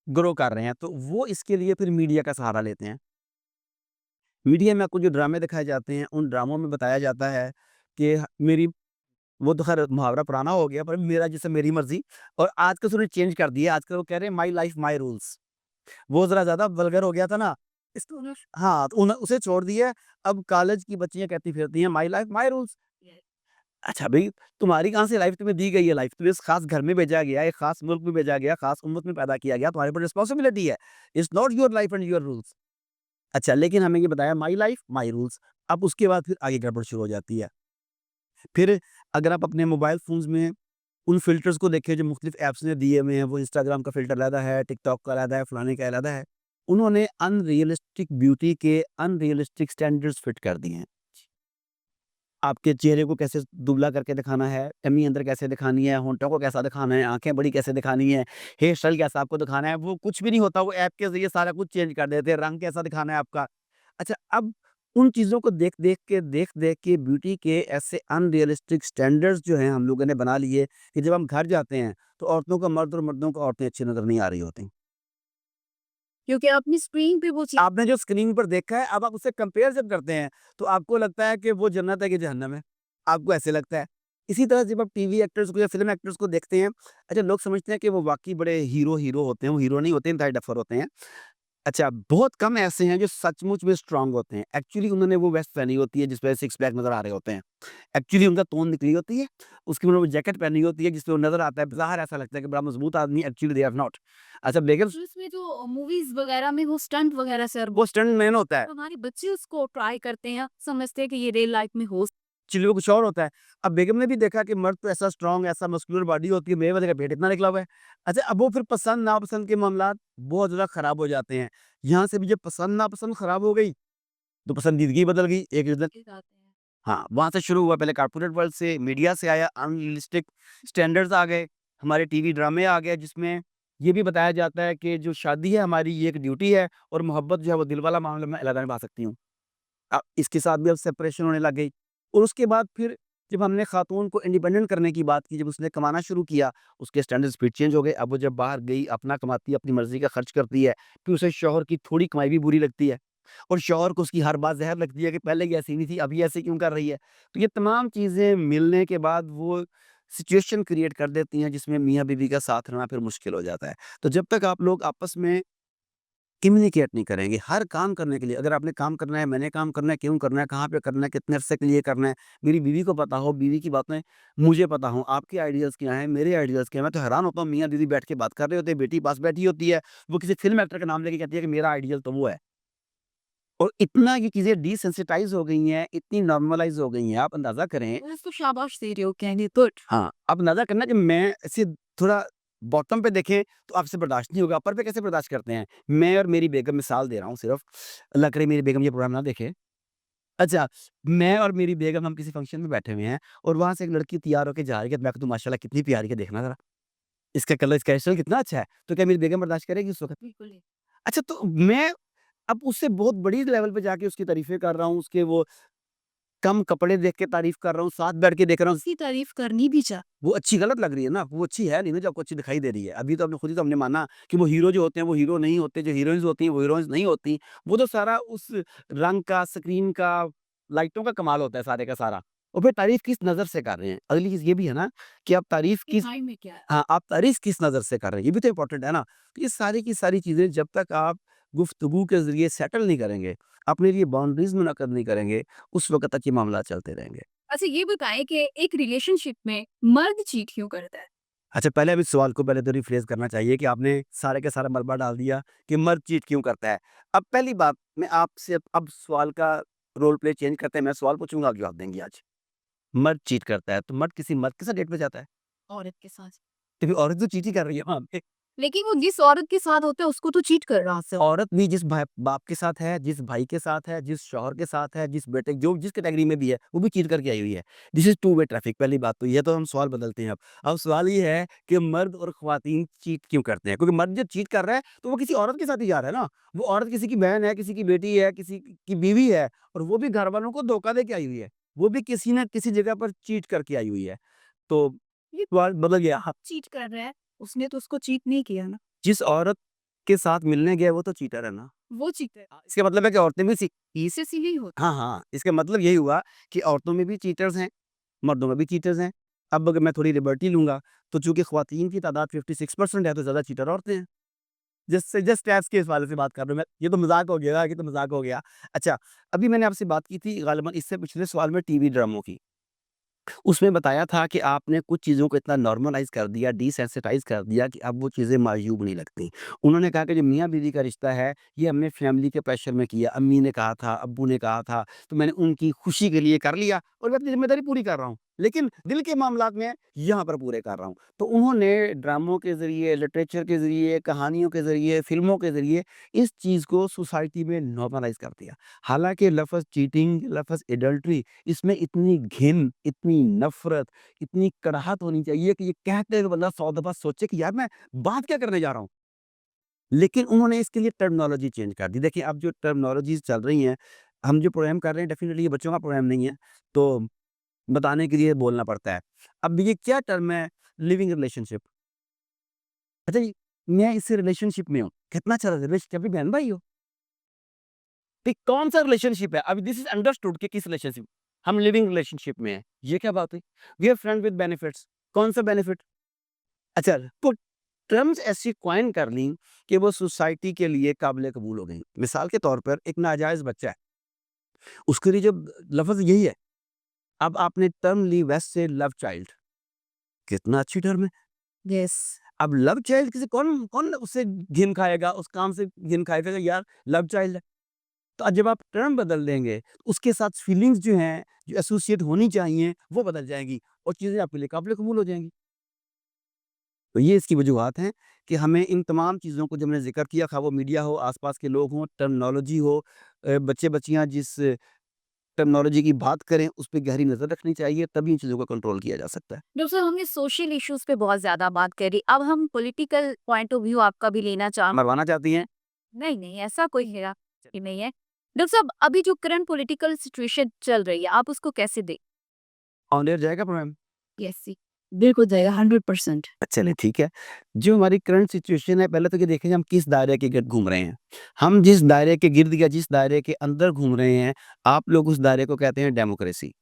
ग्रो कर रहे हैं, तो वो इसके लिए फिर मीडिया का सहारा लेते हैं। मीडिया में आपको जो ड्रामे दिखाए जाते हैं, उन ड्रामों में बताया जाता है कि मेरी वो तो ख़ैर मुहावरा पुराना हो गया, पर मेरा जैसे मेरी मर्ज़ी। और आजकल उन्होंने चेंज कर दिया, आजकल वो कह रहे हैं माई लाइफ़ माई रूल्स। वो ज़रा ज़्यादा वल्गर हो गया था ना, इसको उन्हें हाँ, तो उसे छोड़ दिया। अब कॉलेज की बच्चियाँ कहती फिरती हैं माई लाइफ़ माई रूल्स। अच्छा भई, तुम्हारी कहाँ से लाइफ़ तुम्हें दी गई है लाइफ़? तुम्हें इस ख़ास घर में भेजा गया है, एक ख़ास मुल्क में भेजा गया, ख़ास उम्मत में पैदा किया गया, तुम्हारे ऊपर रिस्पॉन्सिबिलिटी है। It's not your life and your rules. अच्छा, लेकिन हमें ये बताया माई लाइफ़ माई रूल्स। अब उसके बाद फिर आगे गड़बड़ शुरू हो जाती है। फिर अगर आप अपने मोबाइल फ़ोन्स में उन फ़िल्टर्स को देखें जो मुख्तलिफ़ ऐप्स ने दिए हुए हैं, वो इंस्टाग्राम का फ़िल्टर अलहदा है, टिकटॉक का अलहदा है, फलाने का अलहदा है। उन्होंने अनरियलिस्टिक ब्यूटी के अनरियलिस्टिक स्टैंडर्ड्स फिट कर दिए हैं। आपके चेहरे को कैसे दुबला करके दिखाना है, टमी अंदर कैसे दिखानी है, होंठों को कैसा दिखाना है, आँखें बड़ी कैसे दिखानी है, हेयर स्टाइल कैसा आपको दिखाना है, वो कुछ भी नहीं होता, वो ऐप के ज़रिए सारा कुछ चेंज कर देते हैं, रंग कैसा दिखाना है आपका। अच्छा, अब उन चीज़ों को देख-देख के ब्यूटी के ऐसे अनरियलिस्टिक स्टैंडर्ड्स जो हैं हम लोगों ने बना लिए कि जब हम घर जाते हैं, तो औरतों को मर्द और मर्दों को औरतें अच्छी नज़र नहीं आ रही होती। क्योंकि अपनी स्क्रीन पे वो चीज़ आपने जो स्क्रीन पर देखा है, अब आप उससे कंपेयर जब करते हैं, तो आपको लगता है कि वो जन्नत है कि जहन्नम है। आपको ऐसे लगता है। इसी तरह जब आप टीवी एक्टर्स को या फ़िल्म एक्टर्स को देखते हैं, अच्छा लोग समझते हैं कि वो वाक़ई बड़े हीरो होते हैं, वो हीरो नहीं होते, इंतहाई डफ़र होते हैं। अच्छा, बहुत कम ऐसे हैं जो सचमुच में स्ट्रॉन्ग होते हैं। एक्चुअली उन्होंने वो वेस्ट पहनी होती है, जिसपे सिक्स पैक नज़र आ रहे होते हैं। एक्चुअली उनका तोन निकली होती है, उसकी उन्होंने वो जैकेट पहनी होती है, जिसपे वो नज़र आता है, ज़ाहिर ऐसा लगता है कि बड़ा मज़बूत आदमी, एक्चुअली दे आर नॉट। अच्छा, बेगम में जो मूवीज़ वगैरह में वो स्टंट वगैरह सर वो स्टंटमैन होता है। हमारे बच्चे उसको ट्राई करते हैं, समझते हैं कि ये रियल लाइफ में हो एक्चुअली वो कुछ और होता है। अब बेगम ने भी देखा कि मर्द तो ऐसा स्ट्रॉन्ग, ऐसा मस्कुलर बॉडी होती है, मेरे वाले का पेट इतना निकला हुआ है। अच्छा, अब वो फिर पसंद-नापसंद के मामलात बहुत ज़्यादा खराब हो जाते हैं। यहाँ से भी जब पसंद-नापसंद खराब हो गई, तो पसंदीदगी बदल गई। एक रिज़न जाते हैं। हाँ, वहाँ से शुरू हुआ, पहले कॉर्पोरेट वर्ल्ड से, मीडिया से आया, अनरियलिस्टिक स्टैंडर्ड्स आ गए, हमारे टीवी ड्रामे आ गए, जिसमें ये भी बताया जाता है कि जो शादी है हमारी, ये एक ड्यूटी है और मोहब्बत जो है वो दिल वाला मामला मैं अलग निभा सकती हूँ। इसके साथ भी अब सेपरेशन होने लग गई। और उसके बाद फिर जब हमने खातून को इंडिपेंडेंट करने की बात की, जब उसने कमाना शुरू किया, उसके स्टैंडर्ड्स फिर चेंज हो गए। अब वो जब बाहर गई, अपना कमाती है, अपनी मर्ज़ी का खर्च करती है, फिर उसे शौहर की थोड़ी कमाई भी बुरी लगती है और शौहर को उसकी हर बात ज़हर लगती है कि पहले ये ऐसी नहीं थी, अब ये ऐसे क्यों कर रही है? तो ये तमाम चीज़ें मिलने के बाद वो सिचुएशन क्रिएट कर देती हैं, जिसमें मियाँ-बीवी का साथ रहना फिर मुश्किल हो जाता है। तो जब तक आप लोग आपस में कम्युनिकेट नहीं करेंगे। हर काम करने के लिए अगर आपने काम करना है, मैंने काम करना है, क्यों करना है, कहाँ पे करना है, कितने अरसे के लिए करना है, मेरी बीवी को पता हो, बीवी की बातें मुझे पता हो, आपके आइडियाज़ क्या हैं, मेरे आइडियाज़ क्या हैं। मैं तो हैरान होता हूँ, मियाँ-बीवी बैठ के बात कर रहे होते हैं, बेटी पास बैठी होती है, वो किसी फ़िल्म एक्टर का नाम लेके कहती है कि मेरा आइडियल तो वो है। और इतना ये चीज़ें डिसेंसिटाइज़ हो गई हैं, इतनी नॉर्मलाइज़ हो गई हैं, आप अंदाज़ा करें। उसको शाबाश दे रहे हो, कहने गुड। हाँ, आप अंदाज़ा करना कि मैं ऐसे थोड़ा बॉटम पे देखें तो आपसे बर्दाश्त नहीं होगा, अपर पे कैसे बर्दाश्त करते हैं? मैं और मेरी बेगम मिसाल दे रहा हूँ सिर्फ़, अल्लाह करे मेरी बेगम ये प्रोग्राम ना देखे। अच्छा, मैं और मेरी बेगम हम किसी फ़ंक्शन में बैठे हुए हैं और वहाँ से एक लड़की तैयार होके जा रही है, मैं कहता हूँ माशाल्लाह कितनी प्यारी है देखना ज़रा, इसका कलर, इसका हेयर स्टाइल कितना अच्छा है। तो क्या मेरी बेगम बर्दाश्त करेगी उस वक़्त? बिल्कुल नहीं। अच्छा, तो मैं अब उससे बहुत बड़ी लेवल पे जाके उसकी तारीफ़ें कर रहा हूँ, उसके वो कम कपड़े देख के तारीफ़ कर रहा हूँ, साथ बैठ के देख रहा हूँ। उसकी तारीफ करनी भी चाहिए। वो अच्छी गलत लग रही है ना, वो अच्छी है नहीं ना जो आपको अच्छी दिखाई दे रही है। अभी तो आपने खुद ही तो हमने माना कि वो हीरो जो होते हैं वो हीरो नहीं होते, जो हीरोइन्स होती हैं वो हीरोइन्स नहीं होती। वो तो सारा उस रंग का, स्क्रीन का, लाइटों का कमाल होता है सारे का सारा। और फिर तारीफ़ किस नज़र से कर रहे हैं? अगली चीज़ ये भी है ना कि आप तारीफ़ किस दिखाई में क्या है? हाँ, आप तारीफ़ किस नज़र से कर रहे हैं, ये भी तो इम्पोर्टेंट है ना। तो ये सारी की सारी चीज़ें जब तक आप गुफ्तगू के ज़रिए सेटल नहीं करेंगे, अपने लिए बाउंड्रीज़ मुनक्कद नहीं करेंगे, उस वक़्त तक ये मामला चलते रहेंगे। अच्छा ये बताएं कि एक रिलेशनशिप में मर्द चीट क्यों करता है? अच्छा, पहले अब इस सवाल को पहले तो रिफ्रेज़ करना चाहिए कि आपने सारे का सारा मलबा डाल दिया कि मर्द चीट क्यों करता है। अब पहली बात मैं आपसे अब सवाल का रोल प्ले चेंज करते हैं, मैं सवाल पूछूँगा, आप जवाब देंगी आज। मर्द चीट करता है, तो मर्द किसी मर्द के साथ डेट पे जाता है? औरत के साथ। तो फिर औरत तो चीट ही कर रही है वहाँ पे। लेकिन वो जिस औरत के साथ होता है उसको तो चीट कर रहा है। औरत भी जिस बाप के साथ है, जिस भाई के साथ है, जिस शौहर के साथ है, जिस बेटे जो जिस कैटेगरी में भी है, वो भी चीट करके आई हुई है। This is two way traffic, पहली बात तो ये। तो हम सवाल बदलते हैं अब। अब सवाल ये है कि मर्द और ख़वातीन चीट क्यों करते हैं? क्योंकि मर्द जब चीट कर रहा है, तो वो किसी औरत के साथ ही जा रहा है ना। वो औरत किसी की बहन है, किसी की बेटी है, किसी की बीवी है और वो भी घरवालों को धोखा दे के आई हुई है। वो भी किसी न किसी जगह पर चीट करके आई हुई है। तो ये सवाल बदल गया। चीट कर रहा है, उसने तो उसको चीट नहीं किया ना। जिस औरत के साथ मिलने गया, वो तो चीटर है ना। वो चीटर है। इसका मतलब है कि औरतें भी इससे सीधे ही होता हाँ, हाँ, इसका मतलब यही हुआ कि औरतों में भी चीटर्स हैं, मर्दों में भी चीटर्स हैं। अब अगर मैं थोड़ी लिबर्टी लूँगा, तो चूँकि ख़वातीन की तादाद 56% है, तो ज़्यादा चीटर औरतें हैं। जस्ट टैक्स के हवाले से बात कर रहा हूँ मैं। ये तो मज़ाक हो गया, ये तो मज़ाक हो गया। अच्छा, अभी मैंने आपसे बात की थी ग़ालिबन इससे पिछले सवाल में टीवी ड्रामों की। उसमें बताया था कि आपने कुछ चीज़ों को इतना नॉर्मलाइज़ कर दिया, डिसेंसिटाइज़ कर दिया कि अब वो चीज़ें मायूब नहीं लगती। उन्होंने कहा कि जो मियाँ-बीवी का रिश्ता है, ये हमने फैमिली के प्रेशर में किया। अम्मी ने कहा था, अब्बू ने कहा था, तो मैंने उनकी खुशी के लिए कर लिया और मैं अपनी ज़िम्मेदारी पूरी कर रहा हूँ। लेकिन दिल के मामलात में यहाँ पर पूरे कर रहा हूँ। तो उन्होंने ड्रामों के ज़रिए, लिटरेचर के ज़रिए, कहानियों के ज़रिए, फ़िल्मों के ज़रिए इस चीज़ को सोसाइटी में नॉर्मलाइज़ कर दिया। हालाँकि लफ़्ज़ चीटिंग, लफ़्ज़ एडल्टरी, इसमें इतनी घिन, इतनी नफ़रत, इतनी कड़ाहट होनी चाहिए कि ये कहते हुए बंदा 100 दफ़ा सोचे कि यार मैं बात क्या करने जा रहा हूँ? लेकिन उन्होंने इसके लिए टर्मिनोलॉजी चेंज कर दी। देखिए अब जो टर्मिनोलॉजीज़ चल रही हैं, हम जो प्रोग्राम कर रहे हैं डेफ़िनिटली ये बच्चों का प्रोग्राम नहीं है, तो बताने के लिए बोलना पड़ता है। अब ये क्या टर्म है लिविंग रिलेशनशिप? अच्छा जी, मैं इस रिलेशनशिप में हूँ, कितना अच्छा रिलेशनशिप भी बहन-भाई हो। तो कौन-सा रिलेशनशिप है? अभी दिस इज़ अंडरस्टूड कि किस रिलेशनशिप हम लिविंग रिलेशनशिप में हैं। ये क्या बात हुई? We are friend with benefits. कौन-सा बेनिफिट? अच्छा, तो टर्म्स ऐसी कॉइन कर ली कि वो सोसाइटी के लिए काबिल कबूल हो गई। मिसाल के तौर पर एक नाजायज़ बच्चा है, उसके लिए जो लफ़्ज़ यही है। अब आपने टर्म ली वेस्ट से लव चाइल्ड, कितना अच्छी टर्म है। यस। अब लव चाइल्ड किसी कौन कौन उससे घिन खाएगा, उस काम से घिन खाएगा कि यार लव चाइल्ड है। तो जब आप टर्म बदल देंगे, तो उसके साथ फीलिंग्स जो हैं, जो एसोसिएट होनी चाहिए, वो बदल जाएँगी और चीज़ें आपके लिए काबिल कबूल हो जाएँगी। तो ये इसकी वजूहात हैं कि हमें इन तमाम चीज़ों को जो मैंने ज़िक्र किया, खा वो मीडिया हो, आस-पास के लोग हों, टर्मिनोलॉजी हो, बच्चे-बच्चियाँ जिस टर्मिनोलॉजी की बात करें, उस पे गहरी नज़र रखनी चाहिए, तभी इन चीज़ों को कंट्रोल किया जा सकता है। डॉक्टर साहब हमने सोशल इश्यूज पे बहुत ज्यादा बात करी, अब हम पॉलिटिकल पॉइंट ऑफ व्यू आपका भी लेना चाह। मरवाना चाहती हैं? नहीं नहीं ऐसा कोई हेरा फेरी नहीं है। डॉक्टर साहब अभी जो करंट पॉलिटिकल सिचुएशन चल रही है आप उसको कैसे देख? ऑन एयर जाएगा प्रोग्राम? यस सी बिल्कुल जाएगा 100%। चलिए ठीक है। जो हमारी करंट सिचुएशन है, पहले तो ये देखें हम किस दायरे के गिर्द घूम रहे हैं। हम जिस दायरे के गिर्द या जिस दायरे के अंदर घूम रहे हैं, आप लोग उस दायरे को कहते हैं डेमोक्रेसी।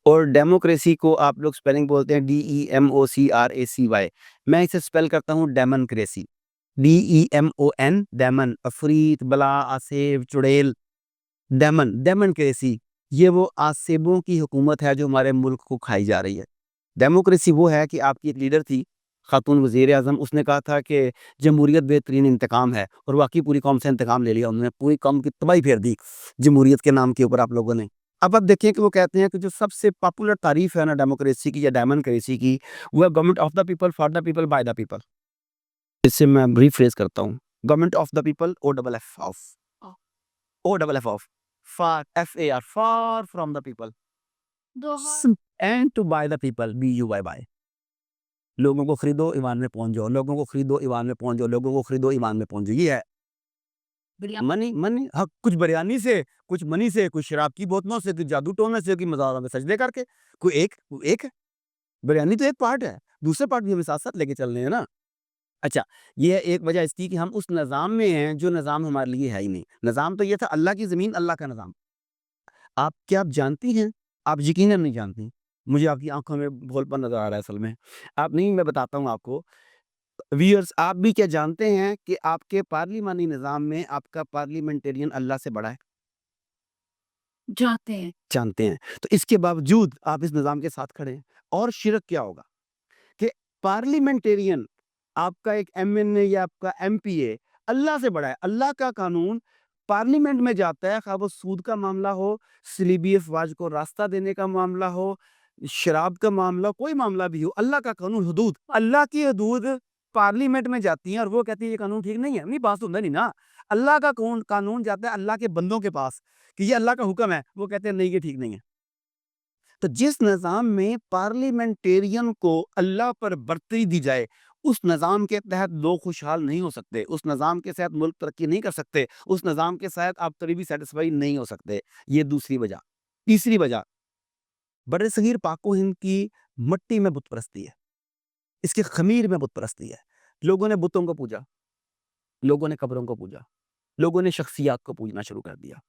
और डेमोक्रेसी को आप लोग स्पेलिंग बोलते हैं DEMOCRACY। मैं इसे स्पेल करता हूँ डेमनक्रेसी। DEMON, डेमन, अफरीत, बला, आसेब, चुड़ैल, डेमोक्रेसी, ये वो आसेबों की हुकूमत है जो हमारे मुल्क को खाई जा रही है। डेमोक्रेसी वो है कि आपकी एक लीडर थी, खातून वज़ीर-ए-आज़म, उसने कहा था कि जमहूरियत बेहतरीन इंतकाम है, और वाक़ई पूरी कौम से इंतकाम ले लिया उन्होंने, पूरी कौम की तबाही फेर दी जमहूरियत के नाम के ऊपर आप लोगों ने। अब आप देखिए कि वो कहते हैं कि जो सबसे पॉपुलर तारीफ़ है ना डेमोक्रेसी की या डेमोक्रेसी की, वो है government of the people, for the people, by the people. इसे मैं रिफ्रेज़ करता हूँ, government of the people, O double F off, far, FAR, far from the people, दोहा and to buy the people, BUY, buy. लोगों को खरीदो, ईमान में पहुँच जाओ, लोगों को खरीदो, ईमान में पहुँच जाओ, लोगों को खरीदो, ईमान में पहुँच जाओ, ये है। बढ़िया। मनी मनी, हाँ, कुछ बिरयानी से, कुछ मनी से, कुछ शराब की बोतलों से, कुछ जादू टोने से, कि मज़ारों में सजदे करके, कोई एक है। बिरयानी तो एक पार्ट है, दूसरे पार्ट भी हमें साथ-साथ लेके चलने हैं ना। अच्छा, ये है एक वजह इसकी कि हम उस निज़ाम में हैं, जो निज़ाम हमारे लिए है ही नहीं। निज़ाम तो ये था, अल्लाह की ज़मीन, अल्लाह का निज़ाम। क्या आप जानती हैं? आप यकीनन नहीं जानती। मुझे आपकी आँखों में भोलपन नज़र आ रहा है असल में। आप नहीं, मैं बताता हूँ आपको। व्यूअर्स, आप भी क्या जानते हैं कि आपके पार्लिमानी निज़ाम में आपका पार्लिमेंटेरियन अल्लाह से बड़ा है? जाते हैं। जानते हैं। तो इसके बावजूद आप इस निज़ाम के साथ खड़े हैं। और शिरक क्या होगा कि पार्लिमेंटेरियन, आपका एक MNA या आपका MPA अल्लाह से बड़ा है। अल्लाह का कानून पार्लिमेंट में जाता है, ख़्वाह वो सूद का मामला हो, सलीबी अफ़वाज को रास्ता देने का मामला हो, शराब का मामला, कोई मामला भी हो, अल्लाह का कानून, हुदूद, अल्लाह की हुदूद पार्लिमेंट में जाती हैं, और वो कहती है ये कानून ठीक नहीं है। नहीं, बात सुनते नहीं ना। अल्लाह का कानून जाता है अल्लाह के बंदों के पास कि ये अल्लाह का हुक्म है, वो कहते हैं नहीं, ये ठीक नहीं है। तो जिस निज़ाम में पार्लिमेंटेरियन को अल्लाह पर बर्तरी दी जाए, उस निज़ाम के तहत लोग खुशहाल नहीं हो सकते, उस निज़ाम के तहत मुल्क तरक्की नहीं कर सकते, उस निज़ाम के तहत आप कभी भी सैटिस्फाई नहीं हो सकते। ये दूसरी वजह। तीसरी वजह, बड़े-सगीर पाक-ओ-हिंद की मिट्टी में बुत परस्ती है, इसके ख़मीर में बुत परस्ती है। लोगों ने बुतों को पूजा, लोगों ने कब्रों को पूजा, लोगों ने शख्सियात को पूजना शुरू कर दिया।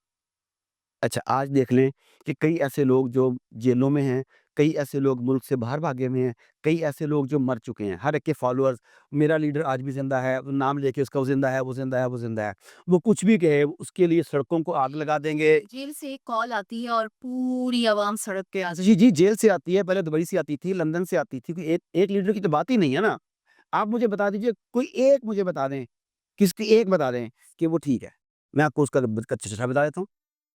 अच्छा, आज देख लें कि कई ऐसे लोग जो जेलों में हैं, कई ऐसे लोग मुल्क से बाहर भागे हुए हैं, कई ऐसे लोग जो मर चुके हैं। हर एक के फॉलोअर्स, मेरा लीडर आज भी ज़िंदा है, वो नाम लेके उसका वो ज़िंदा है, वो ज़िंदा है, वो ज़िंदा है। वो कुछ भी कहे, उसके लिए सड़कों को आग लगा देंगे। जेल से एक कॉल आती है और पूरी आवाम सड़क पे आ जाती जी, जी, जेल से आती है, पहले दुबई से आती थी, लंदन से आती थी, कोई एक एक लीडर की तो बात ही नहीं है ना। आप मुझे बता दीजिए, कोई एक मुझे बता दें, किसकी एक बता दें कि वो ठीक है। मैं आपको उसका चर्चा बता देता हूँ।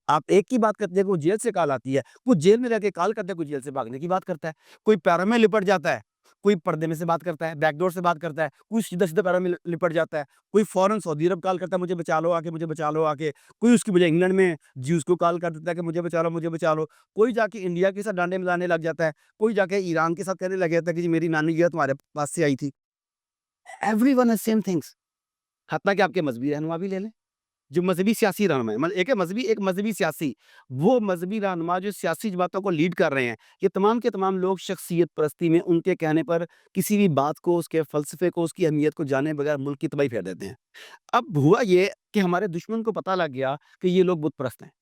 आप एक की बात करते हैं कि वो जेल से कॉल आती है, कोई जेल में रह के कॉल करता है, कोई जेल से भागने की बात करता है, कोई पैरों में लिपट जाता है, कोई पर्दे में से बात करता है, बैकडोर से बात करता है, कोई सीधा-सीधा पैरों में लिपट जाता है, कोई फ़ौरन सऊदी अरब कॉल करता है, मुझे बचा लो आके, मुझे बचा लो आके, कोई उसकी बजाय इंग्लैंड में ज्यूज़ को कॉल कर देता है कि मुझे बचा लो, मुझे बचा लो, कोई जाके इंडिया के साथ डांडे मिलाने लग जाता है, कोई जाके ईरान के साथ कहने लग जाता है कि जी मेरी नानी जो है तुम्हारे पास से आई थी। Everyone has same things. हत्ता कि आपके मज़हबी रहनुमा भी ले लें। जो मज़हबी सियासी रहनुमा है, मतलब एक है मज़हबी, एक मज़हबी सियासी। वो मज़हबी रहनुमा जो सियासी जमातों को लीड कर रहे हैं, ये तमाम के तमाम लोग शख्सियत परस्ती में उनके कहने पर किसी भी बात को, उसके फ़लसफ़े को, उसकी अहमियत को जाने बगैर मुल्क की तबाही फेर देते हैं। अब हुआ ये कि हमारे दुश्मन को पता लग गया कि ये लोग बुत परस्त हैं।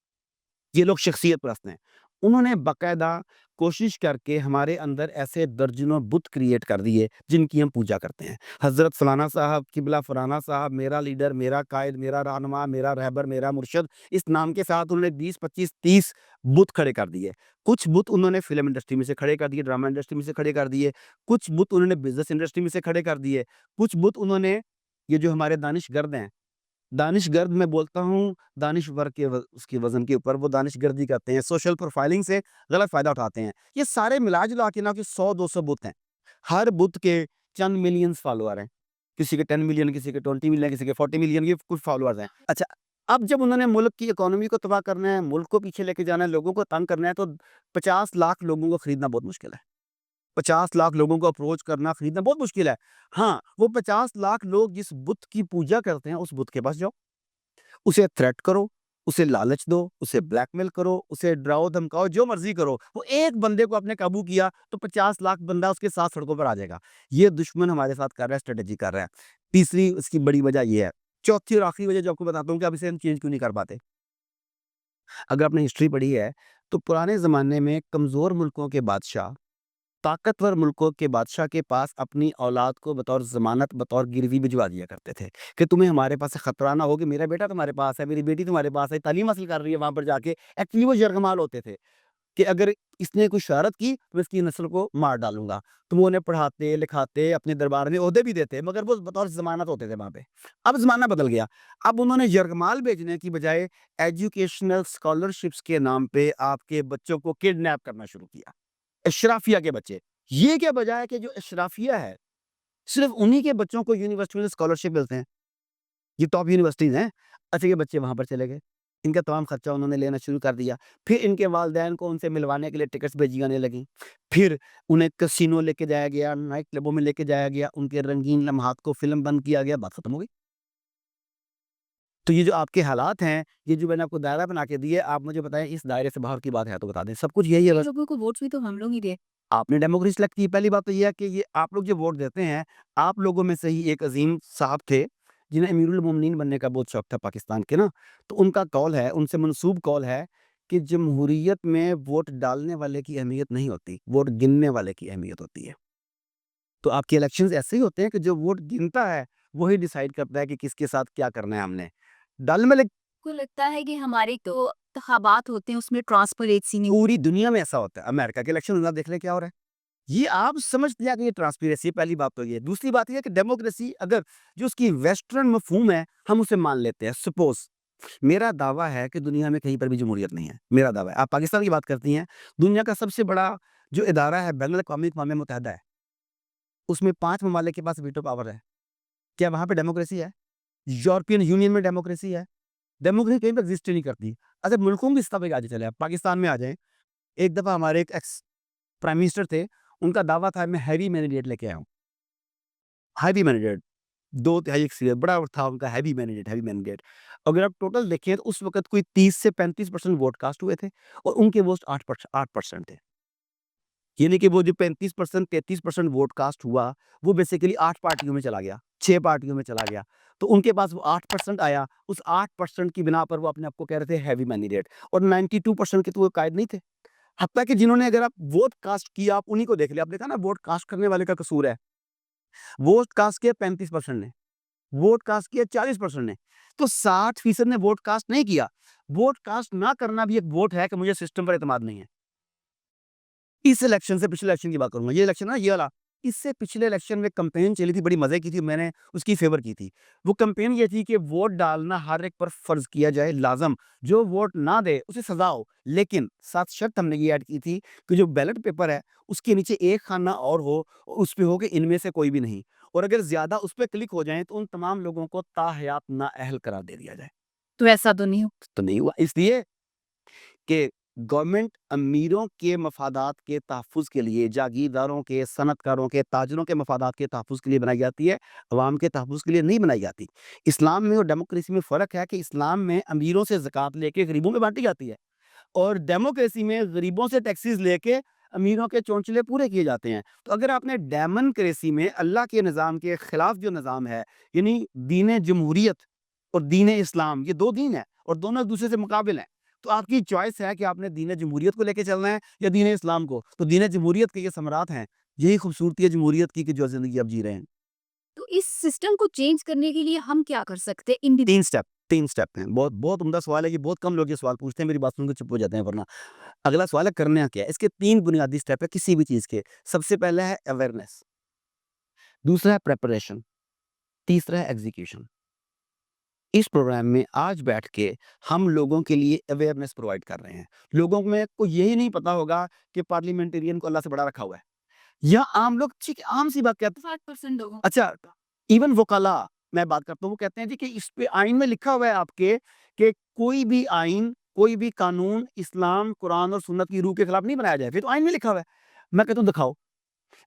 ये लोग शख्सियत परस्त हैं। उन्होंने बाकायदा कोशिश करके हमारे अंदर ऐसे दर्जनों बुत क्रिएट कर दिए जिनकी हम पूजा करते हैं। हज़रत फलाना साहब, किबला फलाना साहब, मेरा लीडर, मेरा कायद, मेरा रहनुमा, मेरा रहबर, मेरा मुर्शिद, इस नाम के साथ उन्होंने 20, 25, 30 बुत खड़े कर दिए। कुछ बुत उन्होंने फ़िल्म इंडस्ट्री में से खड़े कर दिए, ड्रामा इंडस्ट्री में से खड़े कर दिए, कुछ बुत उन्होंने बिज़नेस इंडस्ट्री में से खड़े कर दिए, कुछ बुत उन्होंने, ये जो हमारे दानिशगर्द हैं, दानिशगर्द मैं बोलता हूँ, दानिश्वर के उसके वज़न के ऊपर वो दानिशगर्दी करते हैं, सोशल प्रोफाइलिंग से गलत फ़ायदा उठाते हैं। ये सारे मिला-जुला के ना कि 100-200 बुत हैं। हर बुत के चंद मिलियंस फॉलोवर हैं। किसी के 10 मिलियन, किसी के 20 मिलियन, किसी के 40 मिलियन, ये कुछ फॉलोवर्स हैं। अच्छा, अब जब उन्होंने मुल्क की इकोनॉमी को तबाह करना है, मुल्क को पीछे लेके जाना है, लोगों को तंग करना है, तो 50 लाख लोगों को खरीदना बहुत मुश्किल है। 50 लाख लोगों को अप्रोच करना, खरीदना बहुत मुश्किल है। हाँ, वो 50 लाख लोग जिस बुत की पूजा करते हैं, उस बुत के पास जाओ। उसे थ्रेट करो, उसे लालच दो, उसे ब्लैकमेल करो, उसे डराओ-धमकाओ, जो मर्ज़ी करो। वो एक बंदे को आपने काबू किया तो 50 लाख बंदा उसके साथ सड़कों पर आ जाएगा। ये दुश्मन हमारे साथ कर रहा है, स्ट्रैटेजी कर रहा है। तीसरी इसकी बड़ी वजह ये है। चौथी और आखिरी वजह जो आपको बताता हूँ कि आप इसे हम चेंज क्यों नहीं कर पाते। अगर आपने हिस्ट्री पढ़ी है, तो पुराने ज़माने में कमज़ोर मुल्कों के बादशाह ताकतवर मुल्कों के बादशाह के पास अपनी औलाद को बतौर ज़मानत, बतौर गिरवी भिजवा दिया करते थे कि तुम्हें हमारे पास से खतरा ना हो कि मेरा बेटा तुम्हारे पास है, मेरी बेटी तुम्हारे पास है, तालीम हासिल कर रही है वहाँ पर जाके। एक्चुअली वो यरगमाल होते थे कि अगर इसने कोई शरारत की तो मैं इसकी नस्ल को मार डालूँगा। तो वो उन्हें पढ़ाते, लिखाते, अपने दरबार में ओहदे भी देते, मगर वो बतौर ज़मानत होते थे वहाँ पे। अब ज़माना बदल गया। अब उन्होंने यरगमाल भेजने की बजाय एजुकेशनल स्कॉलरशिप्स के नाम पे आपके बच्चों को किडनैप करना शुरू किया। अशराफिया के बच्चे। ये क्या वजह है कि जो अशराफिया है, सिर्फ़ उन्हीं के बच्चों को यूनिवर्सिटी में स्कॉलरशिप मिलते हैं। ये टॉप यूनिवर्सिटीज़ हैं। अच्छा, ये बच्चे वहाँ पर चले गए। इनका तमाम खर्चा उन्होंने लेना शुरू कर दिया। फिर इनके वालिदैन को उनसे मिलवाने के लिए टिकट्स भेजी जाने लगीं। फिर उन्हें कैसीनो लेके जाया गया, नाइट क्लबों में लेके जाया गया, उनके रंगीन लम्हात को फ़िल्म बंद किया गया, बात खत्म हो गई। तो ये जो आपके हालात हैं, ये जो मैंने आपको दायरा बना के दिए, आप मुझे बताएँ इस दायरे से बाहर की बात है तो बता दें। सब कुछ यही है इन बस। लोगों को वोट्स भी तो हम लोग ही दे। आपने डेमोक्रेसी सेलेक्ट की। पहली बात तो ये है कि ये आप लोग जो वोट देते हैं, आप लोगों में से ही एक अज़ीम साहब थे, जिन्हें अमीरुल मोमिनीन बनने का बहुत शौक था पाकिस्तान के ना। तो उनका कौल है, उनसे मंसूब कौल है कि जमहूरियत में वोट डालने वाले की अहमियत नहीं होती, वोट गिनने वाले की अहमियत होती है। तो आपके इलेक्शंस ऐसे ही होते हैं कि जो वोट गिनता है, वही डिसाइड करता है कि किसके साथ क्या करना है हमने। डालने वाले को लगता है कि हमारे तो इंतखाबात होते हैं उसमें ट्रांसपेरेंसी नहीं पूरी दुनिया में ऐसा होता है। अमेरिका के इलेक्शन आप देख लें क्या हो रहा है। ये आप समझते हैं कि ये ट्रांसपेरेंसी है, पहली बात तो ये। दूसरी बात ये है कि डेमोक्रेसी अगर जो उसकी वेस्टर्न मफ़हूम है, हम उसे मान लेते हैं। सपोज़ मेरा दावा है कि दुनिया में कहीं पर भी जमहूरियत नहीं है, मेरा दावा है। आप पाकिस्तान की बात करती हैं, दुनिया का सबसे बड़ा जो इदारा है बैनुल-अक़वामी अक़वाम मुत्तहिदा है, उसमें 5 ममालिक के पास वीटो पावर है। क्या वहाँ पे डेमोक्रेसी है? यूरोपियन यूनियन में डेमोक्रेसी है? डेमोक्रेसी कहीं पे एग्ज़िस्ट ही नहीं करती। अच्छा, मुल्कों की सतह पे आगे चले, आप पाकिस्तान में आ जाएँ। एक दफ़ा हमारे एक एक्स प्राइम मिनिस्टर थे, उनका दावा था मैं हैवी मैंडेट लेके आया हूँ। हैवी मैंडेट 2 तिहाई अक्सरियत बड़ा था उनका हैवी मैंडेट। अगर आप टोटल देखें तो उस वक़्त कोई 30 से 35% वोट कास्ट हुए थे और उनके वोट 8% थे। यानी कि वो जो 35% 33% वोट कास्ट हुआ, वो बेसिकली 8 पार्टियों में चला गया, 6 पार्टियों में चला गया। तो उनके पास वो 8% आया, उस 8% की बिना पर वो अपने आप को कह रहे थे हैवी मैंडेट और 92% के तो वो कायद नहीं थे। हत्ता कि जिन्होंने अगर आप वोट कास्ट किया, आप उन्हीं को देख लिया। आप देखा ना वोट कास्ट करने वाले का कसूर है। वोट कास्ट किया 35% ने, वोट कास्ट किया 40% ने, तो 60% ने वोट कास्ट नहीं किया। वोट कास्ट ना करना भी एक वोट है कि मुझे सिस्टम पर एतमाद नहीं है। इस इलेक्शन से पिछले इलेक्शन की बात करूँगा, ये इलेक्शन ना ये वाला, इससे पिछले इलेक्शन में कैंपेन चली थी, बड़ी मज़े की थी, मैंने उसकी फ़ेवर की थी। वो कैंपेन ये थी कि वोट डालना हर एक पर फ़र्ज़ किया जाए, लाज़म। जो वोट ना दे, उसे सज़ा हो। लेकिन साथ शर्त हमने ये ऐड की थी कि जो बैलेट पेपर है, उसके नीचे एक खाना और हो, उस पे हो कि इनमें से कोई भी नहीं। और अगर ज़्यादा उस पे क्लिक हो जाएँ, तो उन तमाम लोगों को ताहयात नाअहल करार दे दिया जाए। तो ऐसा तो नहीं हो तो नहीं हुआ, इसलिए कि गवर्नमेंट अमीरों के मफादात के तहफ़्फ़ुज़ के लिए, जागीरदारों के, सनअतकारों के, ताजिरों के मफादात के तहफ़्फ़ुज़ के लिए बनाई जाती है, अवाम के तहफ़्फ़ुज़ के लिए नहीं बनाई जाती। इस्लाम में और डेमोक्रेसी में फ़र्क है कि इस्लाम में अमीरों से ज़कात लेके गरीबों में बाँटी जाती है और डेमोक्रेसी में गरीबों से टैक्सेस लेके अमीरों के चौंचले पूरे किए जाते हैं। तो अगर आपने डेमोक्रेसी में अल्लाह के निज़ाम के खिलाफ जो निज़ाम है, यानी दीन जमहूरियत और दीन इस्लाम, ये 2 दीन हैं और दोनों एक-दूसरे से मुकाबिल हैं। तो आपकी चॉइस है कि आपने दीन जमहूरियत को लेके चलना है या दीन इस्लाम को। तो दीन जमहूरियत के ये सम्राट हैं। यही खूबसूरती है जमहूरियत की कि जो ज़िंदगी आप जी रहे हैं। तो इस सिस्टम को चेंज करने के लिए हम क्या कर सकते हैं 3 स्टेप हैं। बहुत बहुत उम्दा सवाल है, ये बहुत कम लोग ये सवाल पूछते हैं, मेरी बात सुनकर चुप हो जाते हैं वरना। अगला सवाल है करना क्या है? इसके 3 बुनियादी स्टेप है किसी भी चीज़ के। सबसे पहला है अवेयरनेस, दूसरा है प्रिपरेशन, तीसरा है एग्ज़ीक्यूशन। इस प्रोग्राम में आज बैठ के हम लोगों के लिए अवेयरनेस प्रोवाइड कर रहे हैं। लोगों में को यही नहीं पता होगा कि पार्लियामेंटेरियन को अल्लाह से बड़ा रखा हुआ है। या आम लोग ठीक आम सी बात कहते हैं। 60% लोगों अच्छा, इवन वकाला मैं बात करता हूँ, वो कहते हैं जी कि इस पे आइन में लिखा हुआ है आपके कि कोई भी आइन, कोई भी कानून इस्लाम, कुरान और सुन्नत की रूह के खिलाफ नहीं बनाया जाए। फिर तो आइन में लिखा हुआ है। मैं कहता हूँ दिखाओ।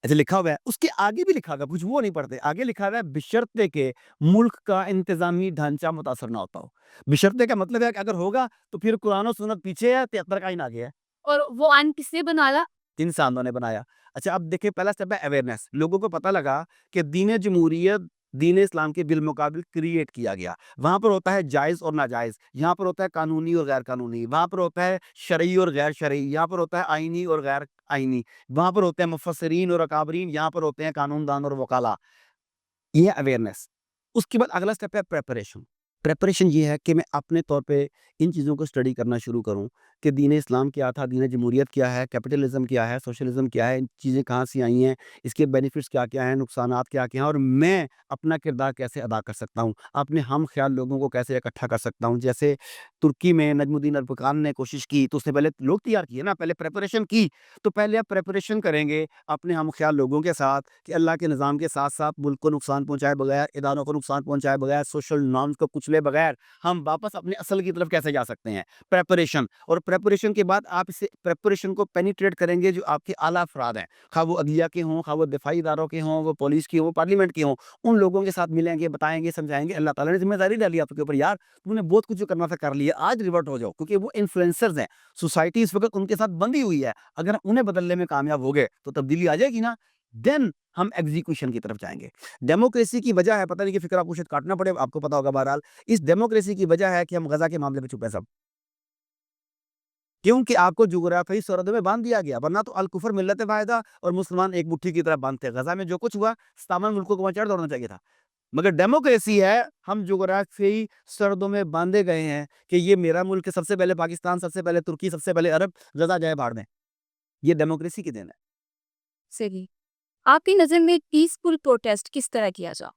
ऐसे लिखा हुआ है, उसके आगे भी लिखा हुआ है, कुछ वो नहीं पढ़ते। आगे लिखा हुआ है बशर्ते के मुल्क का इंतज़ामी ढांचा मुतासर ना होता हो। बशर्ते का मतलब है कि अगर होगा तो फिर कुरान और सुन्नत पीछे है, 73 का आइन आगे है। और वो आइन किसने बनाया? इंसानों ने बनाया। अच्छा, अब देखिए पहला स्टेप है अवेयरनेस। लोगों को पता लगा कि दीन जमहूरियत दीन इस्लाम के बिलमुकाबिल क्रिएट किया गया। वहाँ पर होता है जायज़ और नाजायज़, यहाँ पर होता है कानूनी और गैर कानूनी, वहाँ पर होता है शरई और गैर शरई, यहाँ पर होता है आईनी और गैर आईनी, वहाँ पर होते हैं मुफस्सिरीन और अकाबरीन, यहाँ पर होते हैं कानूनदान और वकाला। ये है अवेयरनेस। उसके बाद अगला स्टेप है प्रिपरेशन। प्रिपरेशन ये है कि मैं अपने तौर पे इन चीज़ों को स्टडी करना शुरू करूँ कि दीन इस्लाम क्या था, दीन जमहूरियत क्या है, कैपिटलिज़्म क्या है, सोशलिज़्म क्या है, इन चीज़ें कहाँ से आई हैं, इसके बेनिफिट्स क्या-क्या हैं, नुकसानात क्या-क्या हैं और मैं अपना किरदार कैसे अदा कर सकता हूँ, अपने हम-ख़याल लोगों को कैसे इकट्ठा कर सकता हूँ। जैसे तुर्की में नजमुद्दीन अरबकान ने कोशिश की, तो उसने पहले लोग तैयार किए ना, पहले प्रिपरेशन की, तो पहले आप प्रिपरेशन करेंगे अपने हम-ख़याल लोगों के साथ कि अल्लाह के निज़ाम के साथ-साथ मुल्क को नुकसान पहुँचाए बगैर, इदारों को नुकसान पहुँचाए बगैर, सोशल नॉर्म्स को कुचले बगैर हम वापस अपने असल की तरफ कैसे जा सकते हैं। प्रिपरेशन और प्रिपरेशन के बाद आप इसे प्रिपरेशन को पेनिट्रेट करेंगे जो आपके आला अफ़राद हैं, ख़्वाह वो अदलिया के हों, ख़्वाह वो दिफ़ाई इदारों के हों, वो पुलिस के हों, पार्लियामेंट के हों, उन लोगों के साथ मिलेंगे, बताएँगे, समझाएँगे। अल्लाह ताला ने ज़िम्मेदारी डाली आपके ऊपर, यार तुमने बहुत कुछ जो करना था कर लिया, आज रिवर्ट हो जाओ क्योंकि वो इन्फ्लुएंसर्स हैं। सोसाइटी इस वक़्त उनके साथ बंधी हुई है। अगर उन्हें बदलने में कामयाब हो गए तो तब्दीली आ जाएगी ना, देन हम एग्ज़ीक्यूशन की तरफ जाएँगे। डेमोक्रेसी की वजह है, पता नहीं कि फ़िक्र आपको शायद काटना पड़े, आपको पता होगा बहरहाल, इस डेमोक्रेसी की वजह है कि हम गज़ा के मामले में चुप हैं सब। क्योंकि आपको जुग़राफ़ियाई सरहदों में बाँध दिया गया, वरना तो अल-कुफ़र मिल्लत वाहिदा और मुसलमान एक मुट्ठी की तरह बंद थे। गज़ा में जो कुछ हुआ, तमाम मुल्कों को वहाँ चढ़ दौड़ना चाहिए था। मगर डेमोक्रेसी है, हम जुग़राफ़ियाई सरहदों में बाँधे गए हैं कि ये मेरा मुल्क है, सबसे पहले पाकिस्तान, सबसे पहले तुर्की, सबसे पहले अरब, गज़ा जाए भाड़ में। ये डेमोक्रेसी की देन है। सही। आपकी नज़र में पीसफुल प्रोटेस्ट किस तरह किया जा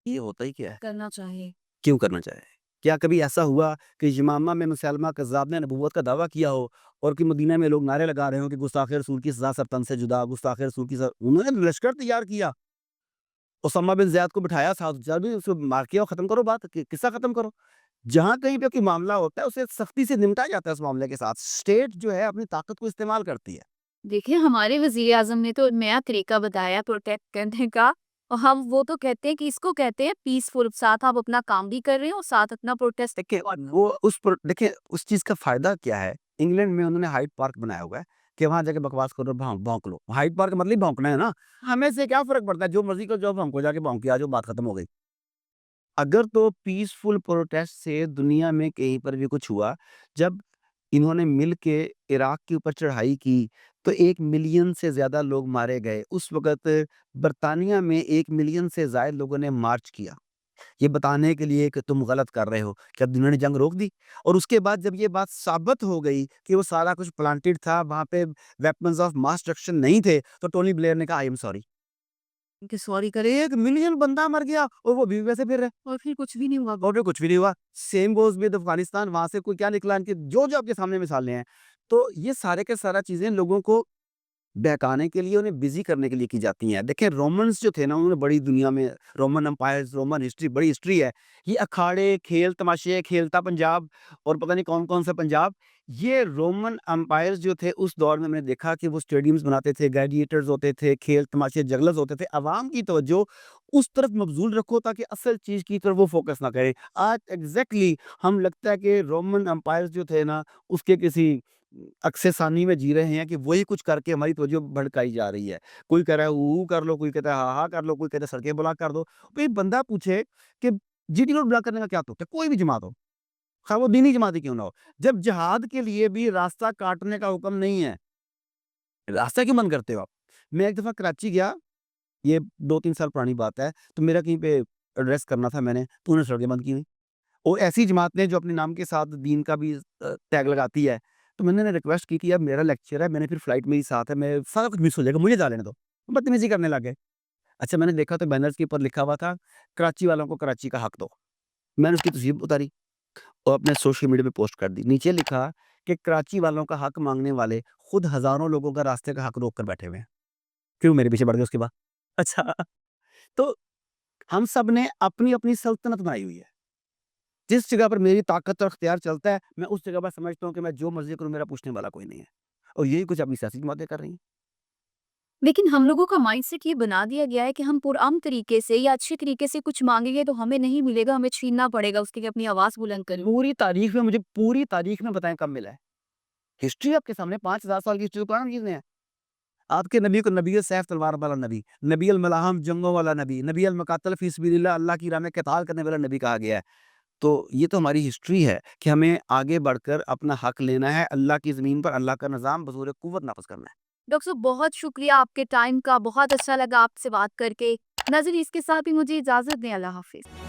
ये होता ही क्या है? करना चाहिए? क्यों करना चाहे? क्या कभी ऐसा हुआ कि यमामा में मुसैलमा कज़्ज़ाब ने नबुव्वत का दावा किया हो और कि मदीना में लोग नारे लगा रहे हों कि गुस्ताख़ रसूल की सज़ा सब तन से जुदा, गुस्ताख़ रसूल की स उन्होंने लश्कर तैयार किया। उसामा बिन ज़ैद को बिठाया साथ, चल भी उसको मार के आओ, ख़त्म करो बात, कि किस्सा ख़त्म करो। जहाँ कहीं पे कोई मामला होता है, उसे सख्ती से निपटा जाता है उस मामले के साथ। स्टेट जो है अपनी ताकत को इस्तेमाल करती है। देखिए, हमारे वज़ीर-ए-आज़म ने तो नया तरीका बताया प्रोटेस्ट करने का और हम वो तो कहते हैं कि इसको कहते हैं पीसफुल, साथ आप अपना काम भी कर रहे हैं और साथ अपना प्रोटेस्ट देखिए वो उस पर देखिए उस चीज़ का फ़ायदा क्या है, इंग्लैंड में उन्होंने हाइड पार्क बनाया हुआ है कि वहाँ जाके बकवास करो, भौंक लो। हाइड पार्क का मतलब ही भौंकना है ना। हमें से क्या फ़र्क पड़ता है, जो मर्ज़ी करो, जाओ भौंको, जाके भौंक के आ जाओ, बात ख़त्म हो गई। अगर तो पीसफुल प्रोटेस्ट से दुनिया में कहीं पर भी कुछ हुआ, जब इन्होंने मिल के इराक के ऊपर चढ़ाई की, तो 1 मिलियन से ज़्यादा लोग मारे गए। उस वक़्त बर्तानिया में 1 मिलियन से ज़ायद लोगों ने मार्च किया। ये बताने के लिए कि तुम गलत कर रहे हो। क्या उन्होंने जंग रोक दी? और उसके बाद जब ये बात साबित हो गई कि वो सारा कुछ प्लांटेड था, वहाँ पे वेपन्स ऑफ मास डिस्ट्रक्शन नहीं थे, तो टोनी ब्लेयर ने कहा आई एम सॉरी। कि सॉरी करे 1 मिलियन बंदा मर गया और वो अभी भी वैसे फिर रहे और फिर कुछ भी नहीं हुआ। और फिर कुछ भी नहीं हुआ। सेम गोज़ विद अफ़गानिस्तान, वहाँ से कोई क्या निकला, इनके जो-जो आपके सामने मिसालें हैं। तो ये सारे के सारा चीज़ें लोगों को बहकाने के लिए, उन्हें बिज़ी करने के लिए की जाती हैं। देखिए रोमन्स जो थे ना, उन्होंने बड़ी दुनिया में रोमन एम्पायर्स, रोमन हिस्ट्री, बड़ी हिस्ट्री है। ये अखाड़े, खेल तमाशे, खेलता पंजाब और पता नहीं कौन-कौन सा पंजाब, ये रोमन एम्पायर्स जो थे उस दौर में हमने देखा कि वो स्टेडियम्स बनाते थे, ग्लैडिएटर्स होते थे, खेल तमाशे, जगलर्स होते थे। अवाम की तवज्जो उस तरफ मबज़ूल रखो ताकि असल चीज़ की तरफ वो फ़ोकस ना करें। आज एग्ज़ैक्टली हम लगता है कि रोमन एम्पायर्स जो थे ना, उसके किसी अक्से सानी में जी रहे हैं कि वही कुछ करके हमारी तवज्जो भड़काई जा रही है। कोई कह रहा है ऊ कर लो, कोई कहता है हा हा कर लो, कोई कहता है सड़कें ब्लॉक कर दो। कोई बंदा पूछे कि जीटी रोड ब्लॉक करने का क्या तुक है? कोई भी जमात हो, ख़ाह वो दीनी जमात ही क्यों ना हो। जब जिहाद के लिए भी रास्ता काटने का हुक्म नहीं है, रास्ता क्यों बंद करते हो आप? मैं एक दफ़ा कराची गया, ये 2-3 साल पुरानी बात है, तो मेरा कहीं पे एड्रेस करना था मैंने, तो उन्होंने सड़कें बंद की हुई। और ऐसी जमात ने जो अपने नाम के साथ दीन का भी टैग लगाती है, तो मैंने ना रिक्वेस्ट की कि यार मेरा लेक्चर है, मैंने फिर फ्लाइट मेरी साथ है, मैं सारा कुछ मिस हो जाएगा, मुझे जा लेने दो। बदतमीज़ी करने लग गए। अच्छा मैंने देखा तो बैनर्स के ऊपर लिखा हुआ था, कराची वालों को कराची का हक दो। मैंने उसकी तस्वीर उतारी और अपने सोशल मीडिया पे पोस्ट कर दी। नीचे लिखा कि कराची वालों का हक माँगने वाले खुद हज़ारों लोगों का रास्ते का हक रोक कर बैठे हुए हैं। फिर वो मेरे पीछे पड़ गए उसके बाद। अच्छा, तो हम सब ने अपनी-अपनी सल्तनत बनाई हुई है। जिस जगह पर मेरी ताकत और इख्तियार चलता है, मैं उस जगह पर समझता हूँ कि मैं जो मर्ज़ी करूँ, मेरा पूछने वाला कोई नहीं है। और यही कुछ अपनी सियासी जमातें कर रही हैं। लेकिन हम लोगों का माइंडसेट ये बना दिया गया है कि हम पुरअमन तरीके से या अच्छे तरीके से कुछ माँगेंगे तो हमें नहीं मिलेगा, हमें छीनना पड़ेगा उसके लिए अपनी आवाज़ बुलंद करें। मुझे पूरी तारीख में बताएँ कब मिला है? हिस्ट्री आपके सामने 5000 साल की हिस्ट्री तो पुरानी चीज़ें हैं। आपके नबी को नबी सैफ तलवार वाला नबी, नबी अल मलाहम जंगों वाला नबी, नबी अल मकातल फी सबीलिल्लाह अल्लाह की राह में क़िताल करने वाला नबी कहा गया है। तो ये तो हमारी हिस्ट्री है कि हमें आगे बढ़कर अपना हक लेना है, अल्लाह की ज़मीन पर अल्लाह का निज़ाम बज़ोर क़ुव्वत नाफ़िज़ करना है। डॉक्टर साहब बहुत शुक्रिया आपके टाइम का, बहुत अच्छा लगा आपसे बात करके। नाज़रीन इसके साथ ही मुझे इजाज़त दें, अल्लाह हाफ़िज़।